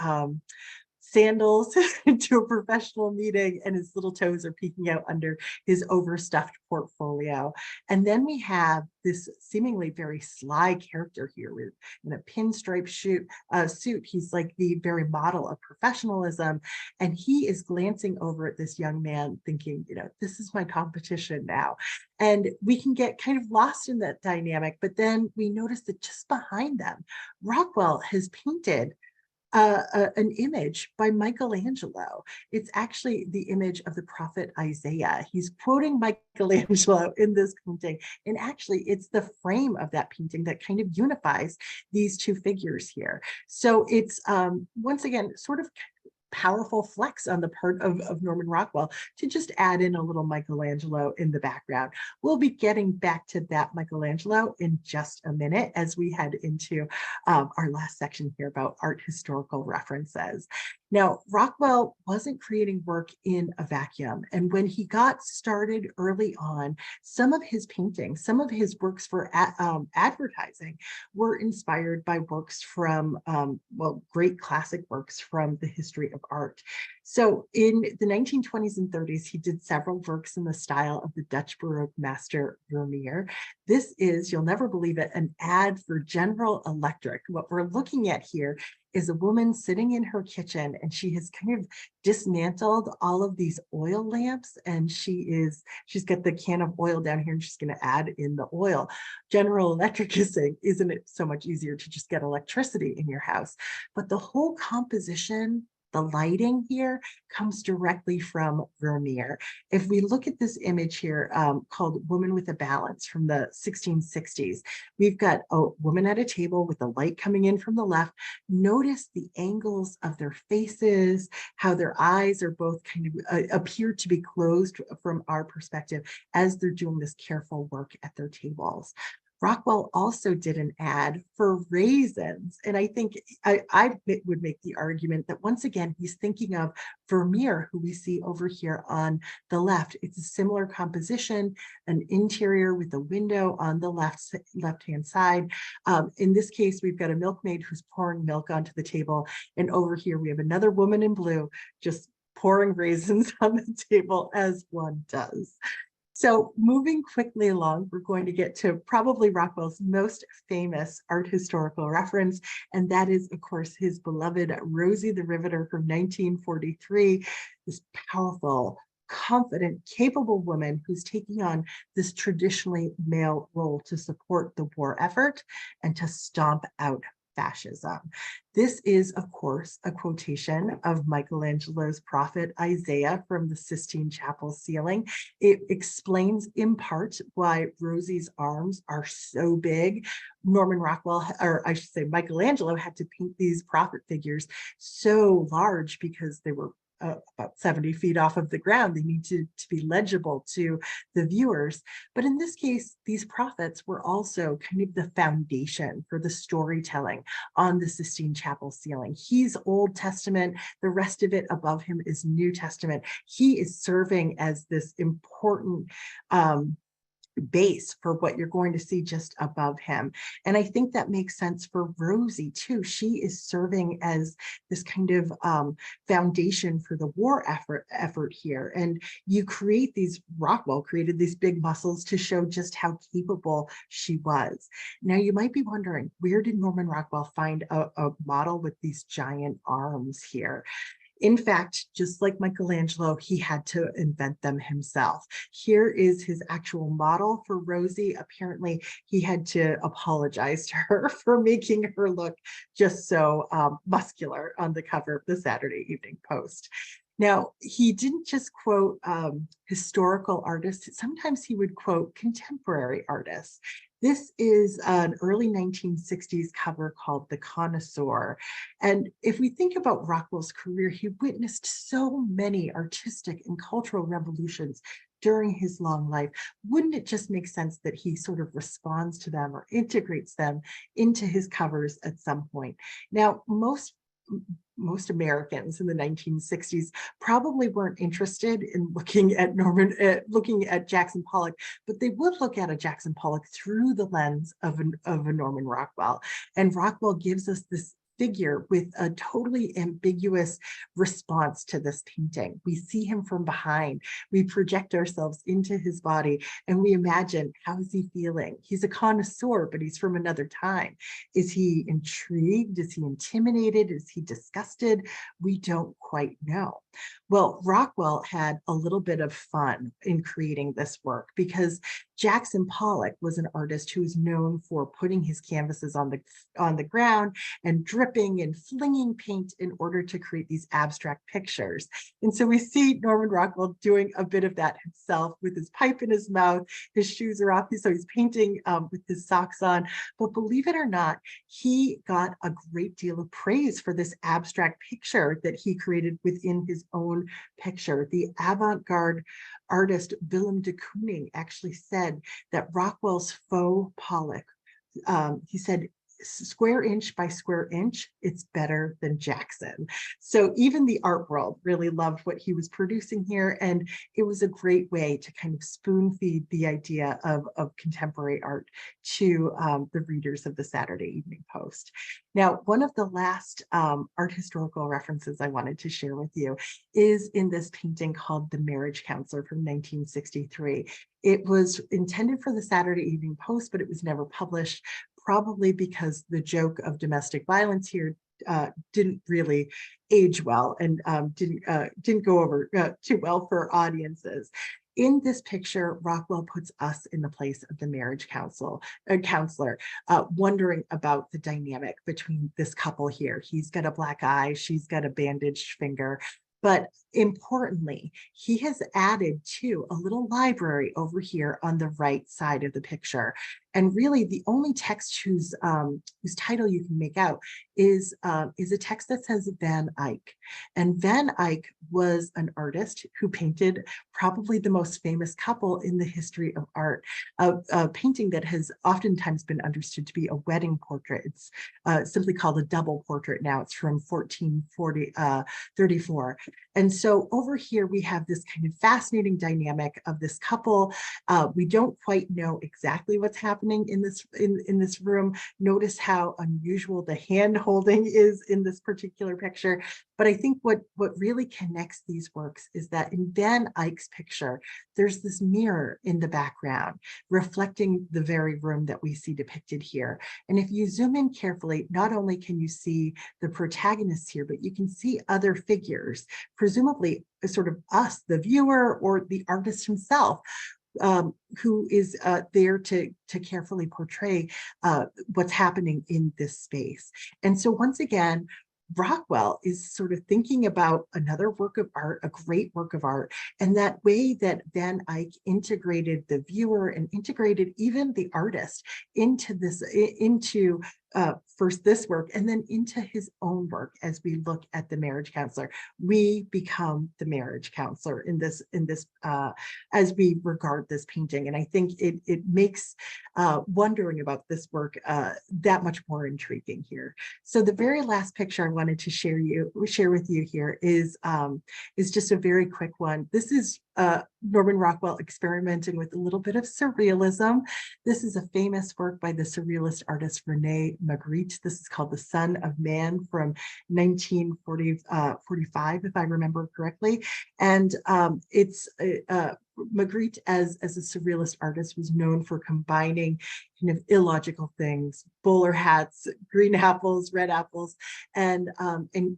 sandals to a professional meeting, and his little toes are peeking out under his overstuffed portfolio. And then we have this seemingly very sly character here with in a pinstripe suit. He's like the very model of professionalism, and he is glancing over at this young man thinking, you know, this is my competition now. And we can get kind of lost in that dynamic, but then we notice that just behind them, Rockwell has painted an image by Michelangelo. It's actually the image of the prophet Isaiah. He's quoting Michelangelo in this painting, and actually it's the frame of that painting that kind of unifies these two figures here. So it's once again sort of powerful flex on the part of Norman Rockwell to just add in a little Michelangelo in the background. We'll be getting back to that Michelangelo in just a minute as we head into our last section here about art historical references. Now, Rockwell wasn't creating work in a vacuum. And when he got started early on, some of his paintings, some of his works for advertising were inspired by works from, well, great classic works from the history of art. So in the 1920s and 30s, he did several works in the style of the Dutch Baroque master Vermeer. This is, you'll never believe it, an ad for General Electric. What we're looking at here is a woman sitting in her kitchen, and she has kind of dismantled all of these oil lamps, and she's got the can of oil down here, and she's going to add in the oil. General Electric is saying, isn't it so much easier to just get electricity in your house? But the whole composition, the lighting here, comes directly from Vermeer. If we look at this image here called Woman with a Balance from the 1660s, we've got a woman at a table with the light coming in from the left. Notice the angles of their faces, how their eyes are both kind of appear to be closed from our perspective as they're doing this careful work at their tables. Rockwell also did an ad for raisins. And I think I would make the argument that once again, he's thinking of Vermeer, who we see over here on the left. It's a similar composition, an interior with a window on the left-hand side. In this case, we've got a milkmaid who's pouring milk onto the table. And over here, we have another woman in blue just pouring raisins on the table as one does. So moving quickly along, we're going to get to probably Rockwell's most famous art historical reference, and that is, of course, his beloved Rosie the Riveter from 1943, this powerful, confident, capable woman who's taking on this traditionally male role to support the war effort and to stomp out fascism. This is, of course, a quotation of Michelangelo's prophet Isaiah from the Sistine Chapel ceiling. It explains in part why Rosie's arms are so big. Norman Rockwell, or I should say Michelangelo, had to paint these prophet figures so large because they were about 70 feet off of the ground. They need to be legible to the viewers. But in this case, these prophets were also kind of the foundation for the storytelling on the Sistine Chapel ceiling. He's Old Testament. The rest of it above him is New Testament. He is serving as this important base for what you're going to see just above him. And I think that makes sense for Rosie too. She is serving as this kind of foundation for the war effort here. And you create these, Rockwell created these big muscles to show just how capable she was. Now you might be wondering, where did Norman Rockwell find a model with these giant arms here? In fact, just like Michelangelo, he had to invent them himself. Here is his actual model for Rosie. Apparently, he had to apologize to her for making her look just so muscular on the cover of the Saturday Evening Post. Now, he didn't just quote historical artists. Sometimes he would quote contemporary artists. This is an early 1960s cover called The Connoisseur. And if we think about Rockwell's career, he witnessed so many artistic and cultural revolutions during his long life. Wouldn't it just make sense that he sort of responds to them or integrates them into his covers at some point? Now, most Americans in the 1960s probably weren't interested in looking at Jackson Pollock, but they would look at a Jackson Pollock through the lens of a Norman Rockwell. And Rockwell gives us this figure with a totally ambiguous response to this painting. We see him from behind, we project ourselves into his body, and we imagine, how is he feeling? He's a connoisseur, but he's from another time. Is he intrigued? Is he intimidated? Is he disgusted? We don't quite know. Well, Rockwell had a little bit of fun in creating this work because Jackson Pollock was an artist who was known for putting his canvases on the ground and dripping and flinging paint in order to create these abstract pictures. And so we see Norman Rockwell doing a bit of that himself with his pipe in his mouth, his shoes are off, so he's painting with his socks on. But believe it or not, he got a great deal of praise for this abstract picture that he created within his own picture. The avant-garde artist Willem de Kooning actually said that Rockwell's faux Pollock, he said, square inch by square inch, it's better than Jackson. So even the art world really loved what he was producing here. And it was a great way to kind of spoon feed the idea of contemporary art to the readers of the Saturday Evening Post. Now, one of the last art historical references I wanted to share with you is in this painting called The Marriage Counselor from 1963. It was intended for the Saturday Evening Post, but it was never published, probably because the joke of domestic violence here didn't really age well and didn't go over too well for audiences. In this picture, Rockwell puts us in the place of the marriage counselor, wondering about the dynamic between this couple here. He's got a black eye, she's got a bandaged finger. But importantly, he has added to a little library over here on the right side of the picture. And really the only text whose title you can make out is a text that says Van Eyck. And Van Eyck was an artist who painted probably the most famous couple in the history of art, a painting that has oftentimes been understood to be a wedding portrait. It's simply called a double portrait now. It's from 1434. And so over here, we have this kind of fascinating dynamic of this couple. We don't quite know exactly what's happening in this room. Notice how unusual the hand holding is in this particular picture. But I think what really connects these works is that in Van Eyck's picture, there's this mirror in the background reflecting the very room that we see depicted here. And if you zoom in carefully, not only can you see the protagonists here, but you can see other figures, presumably sort of us, the viewer, or the artist himself, who is there to carefully portray what's happening in this space. And so once again, Rockwell is sort of thinking about another work of art, a great work of art, and that way that Van Eyck integrated the viewer and integrated even the artist into this, into first this work and then into his own work. As we look at the marriage counselor, we become the marriage counselor in this as we regard this painting. And I think it makes wondering about this work that much more intriguing here. So the very last picture I wanted to share with you here is just a very quick one. This is Norman Rockwell experimenting with a little bit of surrealism. This is a famous work by the surrealist artist Rene Magritte. This is called The Son of Man from 1945, if I remember correctly. And it's Magritte, as a surrealist artist, was known for combining kind of illogical things, bowler hats, green apples, red apples, and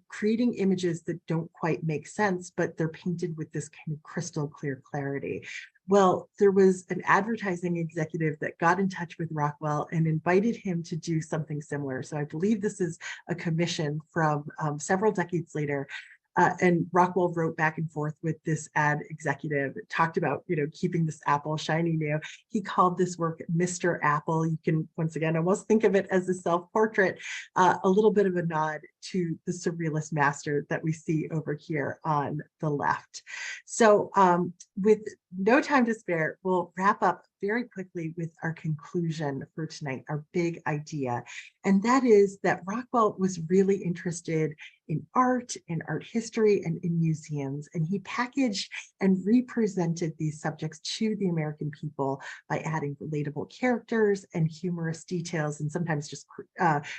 creating images that don't quite make sense, but they're painted with this kind of crystal clear clarity. Well, there was an advertising executive that got in touch with Rockwell and invited him to do something similar. So I believe this is a commission from several decades later. And Rockwell wrote back and forth with this ad executive, talked about, keeping this apple shiny new. He called this work Mr. Apple. You can, once again, almost think of it as a self-portrait, a little bit of a nod to the surrealist master that we see over here on the left. So with no time to spare, we'll wrap up very quickly with our conclusion for tonight, our big idea. And that is that Rockwell was really interested in art, in art history, and in museums. And he packaged and represented these subjects to the American people by adding relatable characters and humorous details, and sometimes just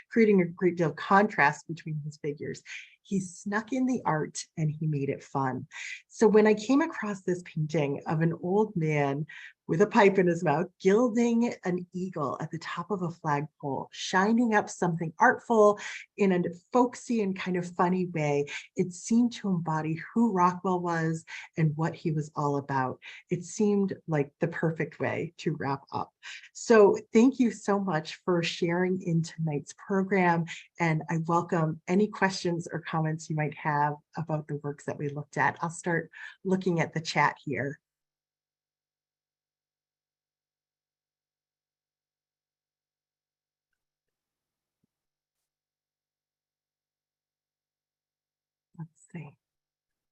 creating a great deal of contrast between his figures. He snuck in the art and he made it fun. So when I came across this painting of an old man with a pipe in his mouth, gilding an eagle at the top of a flagpole, shining up something artful in a folksy and kind of funny way, it seemed to embody who Rockwell was and what he was all about. It seemed like the perfect way to wrap up. So thank you so much for sharing in tonight's program. And I welcome any questions or comments you might have about the works that we looked at. I'll start looking at the chat here. Let's see.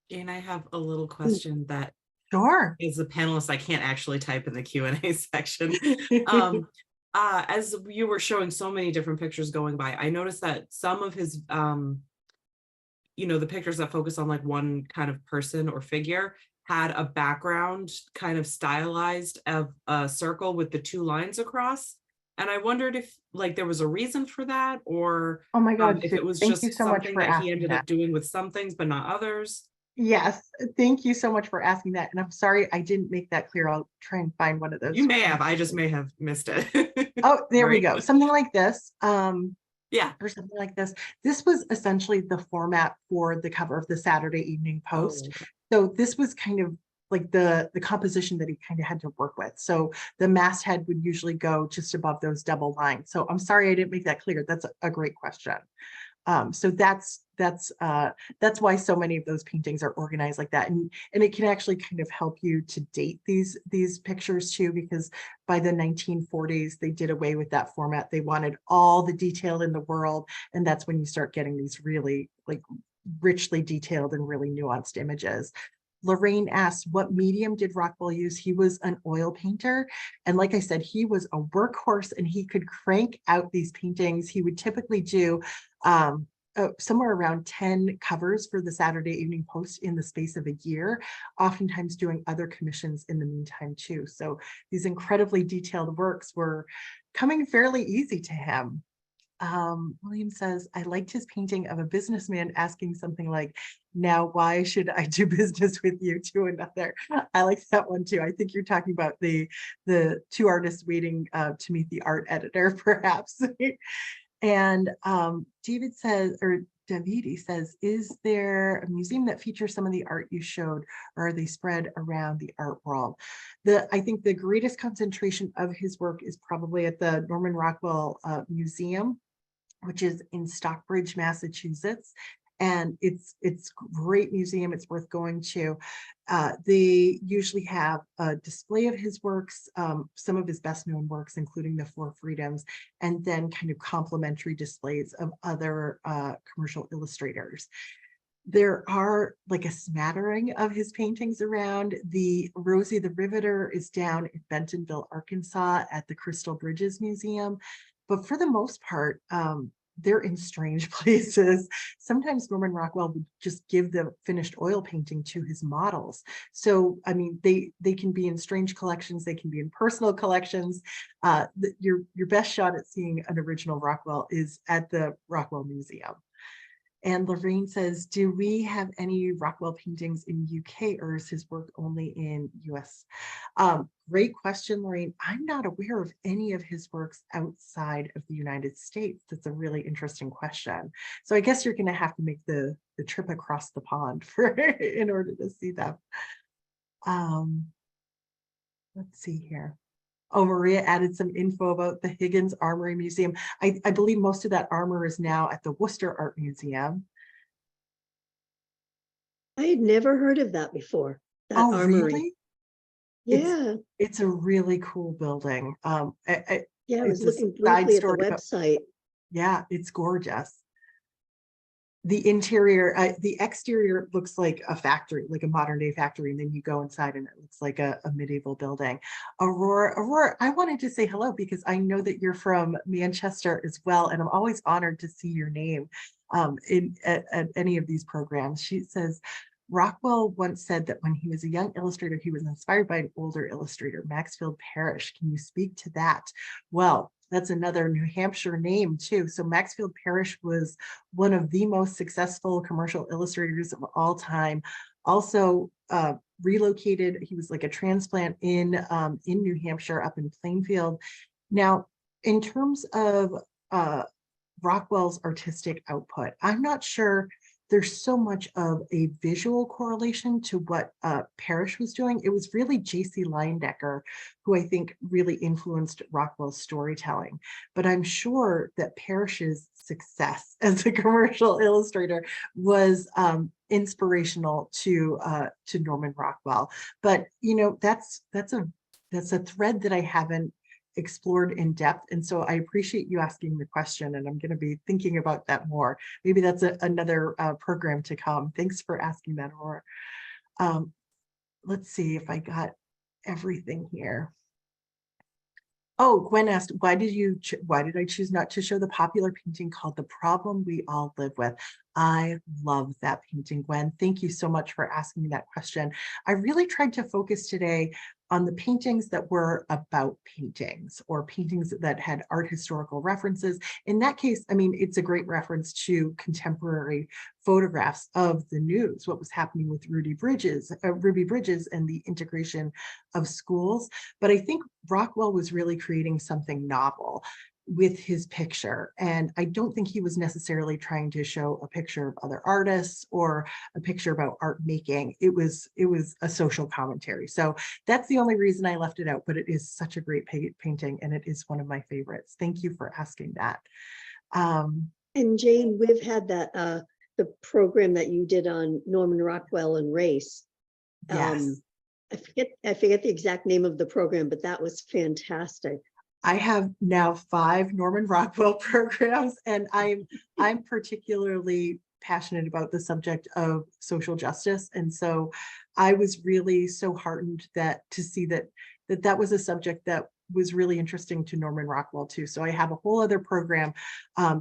Jane, I have a little question that Sure. as a panelist, I can't actually type in the Q&A section. As you were showing so many different pictures going by, I noticed that some of his, the pictures that focus on like one kind of person or figure had a background kind of stylized of a circle with the two lines across. And I wondered if like there was a reason for that, or Oh my God, if Sue, it was thank you just so much something for that he asking ended that. up doing with some things, but not others. Yes, thank you so much for asking that. And I'm sorry I didn't make that clear. I'll try and find one of those. You may have, I just may have missed it. Oh, there we Right. go. Something like this. Yeah. Or something like this. This was essentially the format for the cover of the Saturday Evening Post. Oh, okay. So this was kind of like the composition that he kind of had to work with. So the masthead would usually go just above those double lines. So I'm sorry I didn't make that clear. That's a great question. So that's why so many of those paintings are organized like that, and it can actually kind of help you to date these pictures too, because by the 1940s they did away with that format. They wanted all the detail in the world, and that's when you start getting these really like richly detailed and really nuanced images. Lorraine asked, what medium did Rockwell use? He was an oil painter. And like I said, he was a workhorse and he could crank out these paintings. He would typically do somewhere around 10 covers for the Saturday Evening Post in the space of a year, oftentimes doing other commissions in the meantime too. So these incredibly detailed works were coming fairly easy to him. William says, I liked his painting of a businessman asking something like, now why should I do business with you, to another. I like that one too. I think you're talking about the two artists waiting to meet the art editor, perhaps. And David says, or Davidi says, is there a museum that features some of the art you showed, or are they spread around the art world? I think the greatest concentration of his work is probably at the Norman Rockwell Museum, which is in Stockbridge, Massachusetts. And it's great museum. It's worth going to. They usually have a display of his works, some of his best known works, including the Four Freedoms, and then kind of complementary displays of other commercial illustrators. There are like a smattering of his paintings around. The Rosie the Riveter is down in Bentonville, Arkansas at the Crystal Bridges Museum. But for the most part, they're in strange places. Sometimes Norman Rockwell would just give the finished oil painting to his models. So, I mean, they can be in strange collections, they can be in personal collections. Your best shot at seeing an original Rockwell is at the Rockwell Museum. And Lorraine says, do we have any Rockwell paintings in UK, or is his work only in US? Great question, Lorraine. I'm not aware of any of his works outside of the United States. That's a really interesting question. So I guess you're going to have to make the trip across the pond in order to see them. Let's see here. Oh, Maria added some info about the Higgins Armory Museum. I believe most of that armor is now at the Worcester Art Museum. I had never heard of that before, that Oh, armory. really? Yeah, It's a really cool building. yeah, I It's was a looking side briefly at the story, but website. yeah, it's gorgeous. The interior, the exterior looks like a factory, like a modern day factory, and then you go inside and it looks like a medieval building. Aurora, I wanted to say hello because I know that you're from Manchester as well, and I'm always honored to see your name at any of these programs. She says, Rockwell once said that when he was a young illustrator, he was inspired by an older illustrator, Maxfield Parrish. Can you speak to that? Well, that's another New Hampshire name too. So Maxfield Parrish was one of the most successful commercial illustrators of all time. Also relocated, he was like a transplant in New Hampshire, up in Plainfield. Now, in terms of Rockwell's artistic output, I'm not sure there's so much of a visual correlation to what Parrish was doing. It was really J.C. Leyendecker who I think really influenced Rockwell's storytelling. But I'm sure that Parrish's success as a commercial illustrator was inspirational to Norman Rockwell. But you know, that's a thread that I haven't explored in depth. And so I appreciate you asking the question, and I'm going to be thinking about that more. Maybe that's another program to come. Thanks for asking that, Aurora. Let's see if I got everything here. Oh, Gwen asked, why did I choose not to show the popular painting called The Problem We All Live With? I love that painting, Gwen. Thank you so much for asking me that question. I really tried to focus today on the paintings that were about paintings, or paintings that had art historical references. In that case, I mean, it's a great reference to contemporary photographs of the news, what was happening with Ruby Bridges and the integration of schools. But I think Rockwell was really creating something novel with his picture. And I don't think he was necessarily trying to show a picture of other artists or a picture about art making. It was a social commentary. So that's the only reason I left it out, but it is such a great painting, and it is one of my favorites. Thank you for asking that. And Jane, we've had that the program that you did on Norman Rockwell and race. Yes. I forget the exact name of the program, but that was fantastic. I have now 5 Norman Rockwell programs, and I'm particularly passionate about the subject of social justice. And so I was really so heartened to see that was a subject that was really interesting to Norman Rockwell too. So I have a whole other program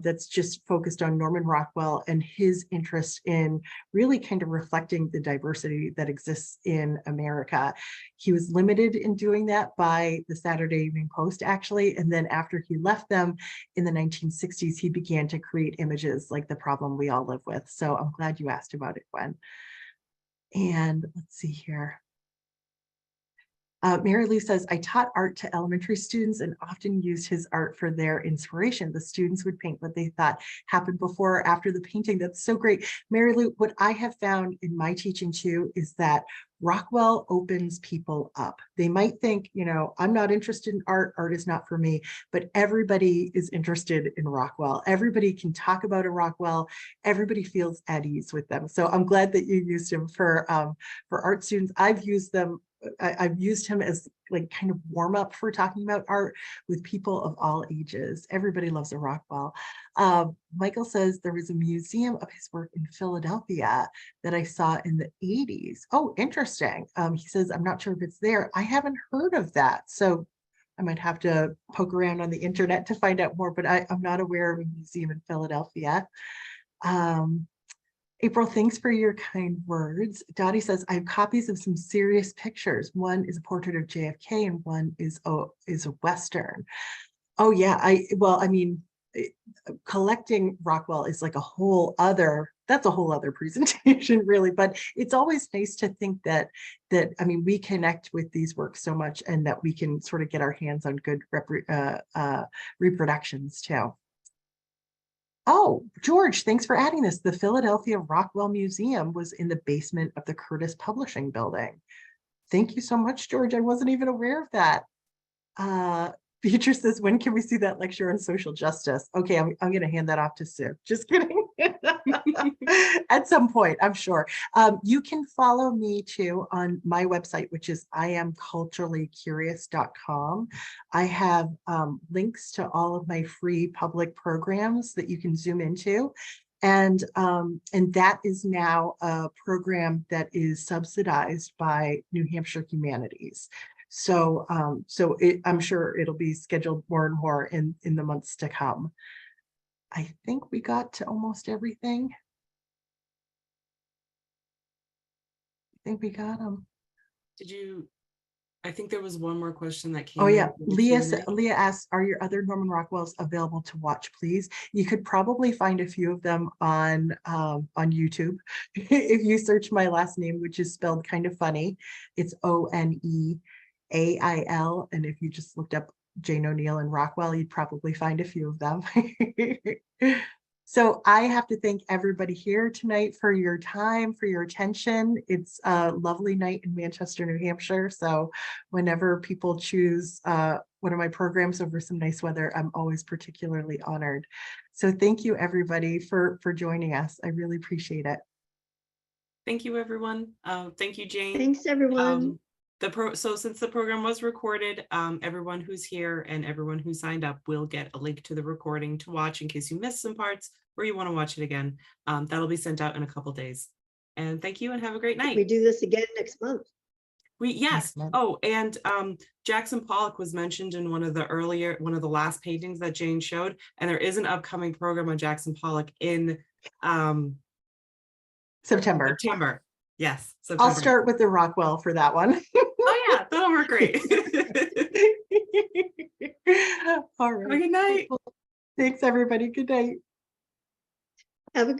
that's just focused on Norman Rockwell and his interest in really kind of reflecting the diversity that exists in America. He was limited in doing that by the Saturday Evening Post, actually. And then after he left them in the 1960s, he began to create images like The Problem We All Live With. So I'm glad you asked about it, Gwen. And let's see here. Mary Lou says, I taught art to elementary students and often used his art for their inspiration. The students would paint what they thought happened before or after the painting. That's so great. Mary Lou, what I have found in my teaching too is that Rockwell opens people up. They might think, I'm not interested in art, art is not for me, but everybody is interested in Rockwell. Everybody can talk about a Rockwell. Everybody feels at ease with them. So I'm glad that you used him for art students. I've used him as like kind of warm up for talking about art with people of all ages. Everybody loves a Rockwell. Michael says there was a museum of his work in Philadelphia that I saw in the 80s. Oh, interesting. He says, I'm not sure if it's there. I haven't heard of that. So I might have to poke around on the internet to find out more, but I'm not aware of a museum in Philadelphia. April, thanks for your kind words. Dottie says, I have copies of some serious pictures. One is a portrait of JFK and one is a Western. Oh yeah, collecting Rockwell is like that's a whole other presentation really, but it's always nice to think that we connect with these works so much and that we can sort of get our hands on good reproductions too. Oh, George, thanks for adding this. The Philadelphia Rockwell Museum was in the basement of the Curtis Publishing Building. Thank you so much, George. I wasn't even aware of that. Beatrice says, when can we see that lecture on social justice? Okay, I'm going to hand that off to Sue. Just kidding. At some point, I'm sure. You can follow me too on my website, which is iamculturallycurious.com. I have links to all of my free public programs that you can zoom into. And that is now a program that is subsidized by New Hampshire Humanities. So I'm sure it'll be scheduled more and more in the months to come. I think we got to almost everything. I think we got them. I think there was one more question that came. Oh yeah, in the Leah asked, are your other Norman Rockwells available to watch, please? You could probably find a few of them on YouTube. If you search my last name, which is spelled kind of funny, it's Oneail. And if you just looked up Jane O'Neill and Rockwell, you'd probably find a few of them. So I have to thank everybody here tonight for your time, for your attention. It's a lovely night in Manchester, New Hampshire. So whenever people choose one of my programs over some nice weather, I'm always particularly honored. So thank you everybody for joining us. I really appreciate it. Thank you, everyone. Thank you, Jane. Thanks, everyone. So since the program was recorded, everyone who's here and everyone who signed up will get a link to the recording to watch in case you missed some parts or you want to watch it again. That'll be sent out in a couple days. And thank you and have a great night. We do this again next month. Yes. month. Oh, and Jackson Pollock was mentioned in one of the last paintings that Jane showed, and there is an upcoming program on Jackson Pollock in September. September. Yes, I'll September. start with the Rockwell for that one. Oh yeah, that'll work great. All Have a right. good night. Thanks, everybody. Good night. Have a good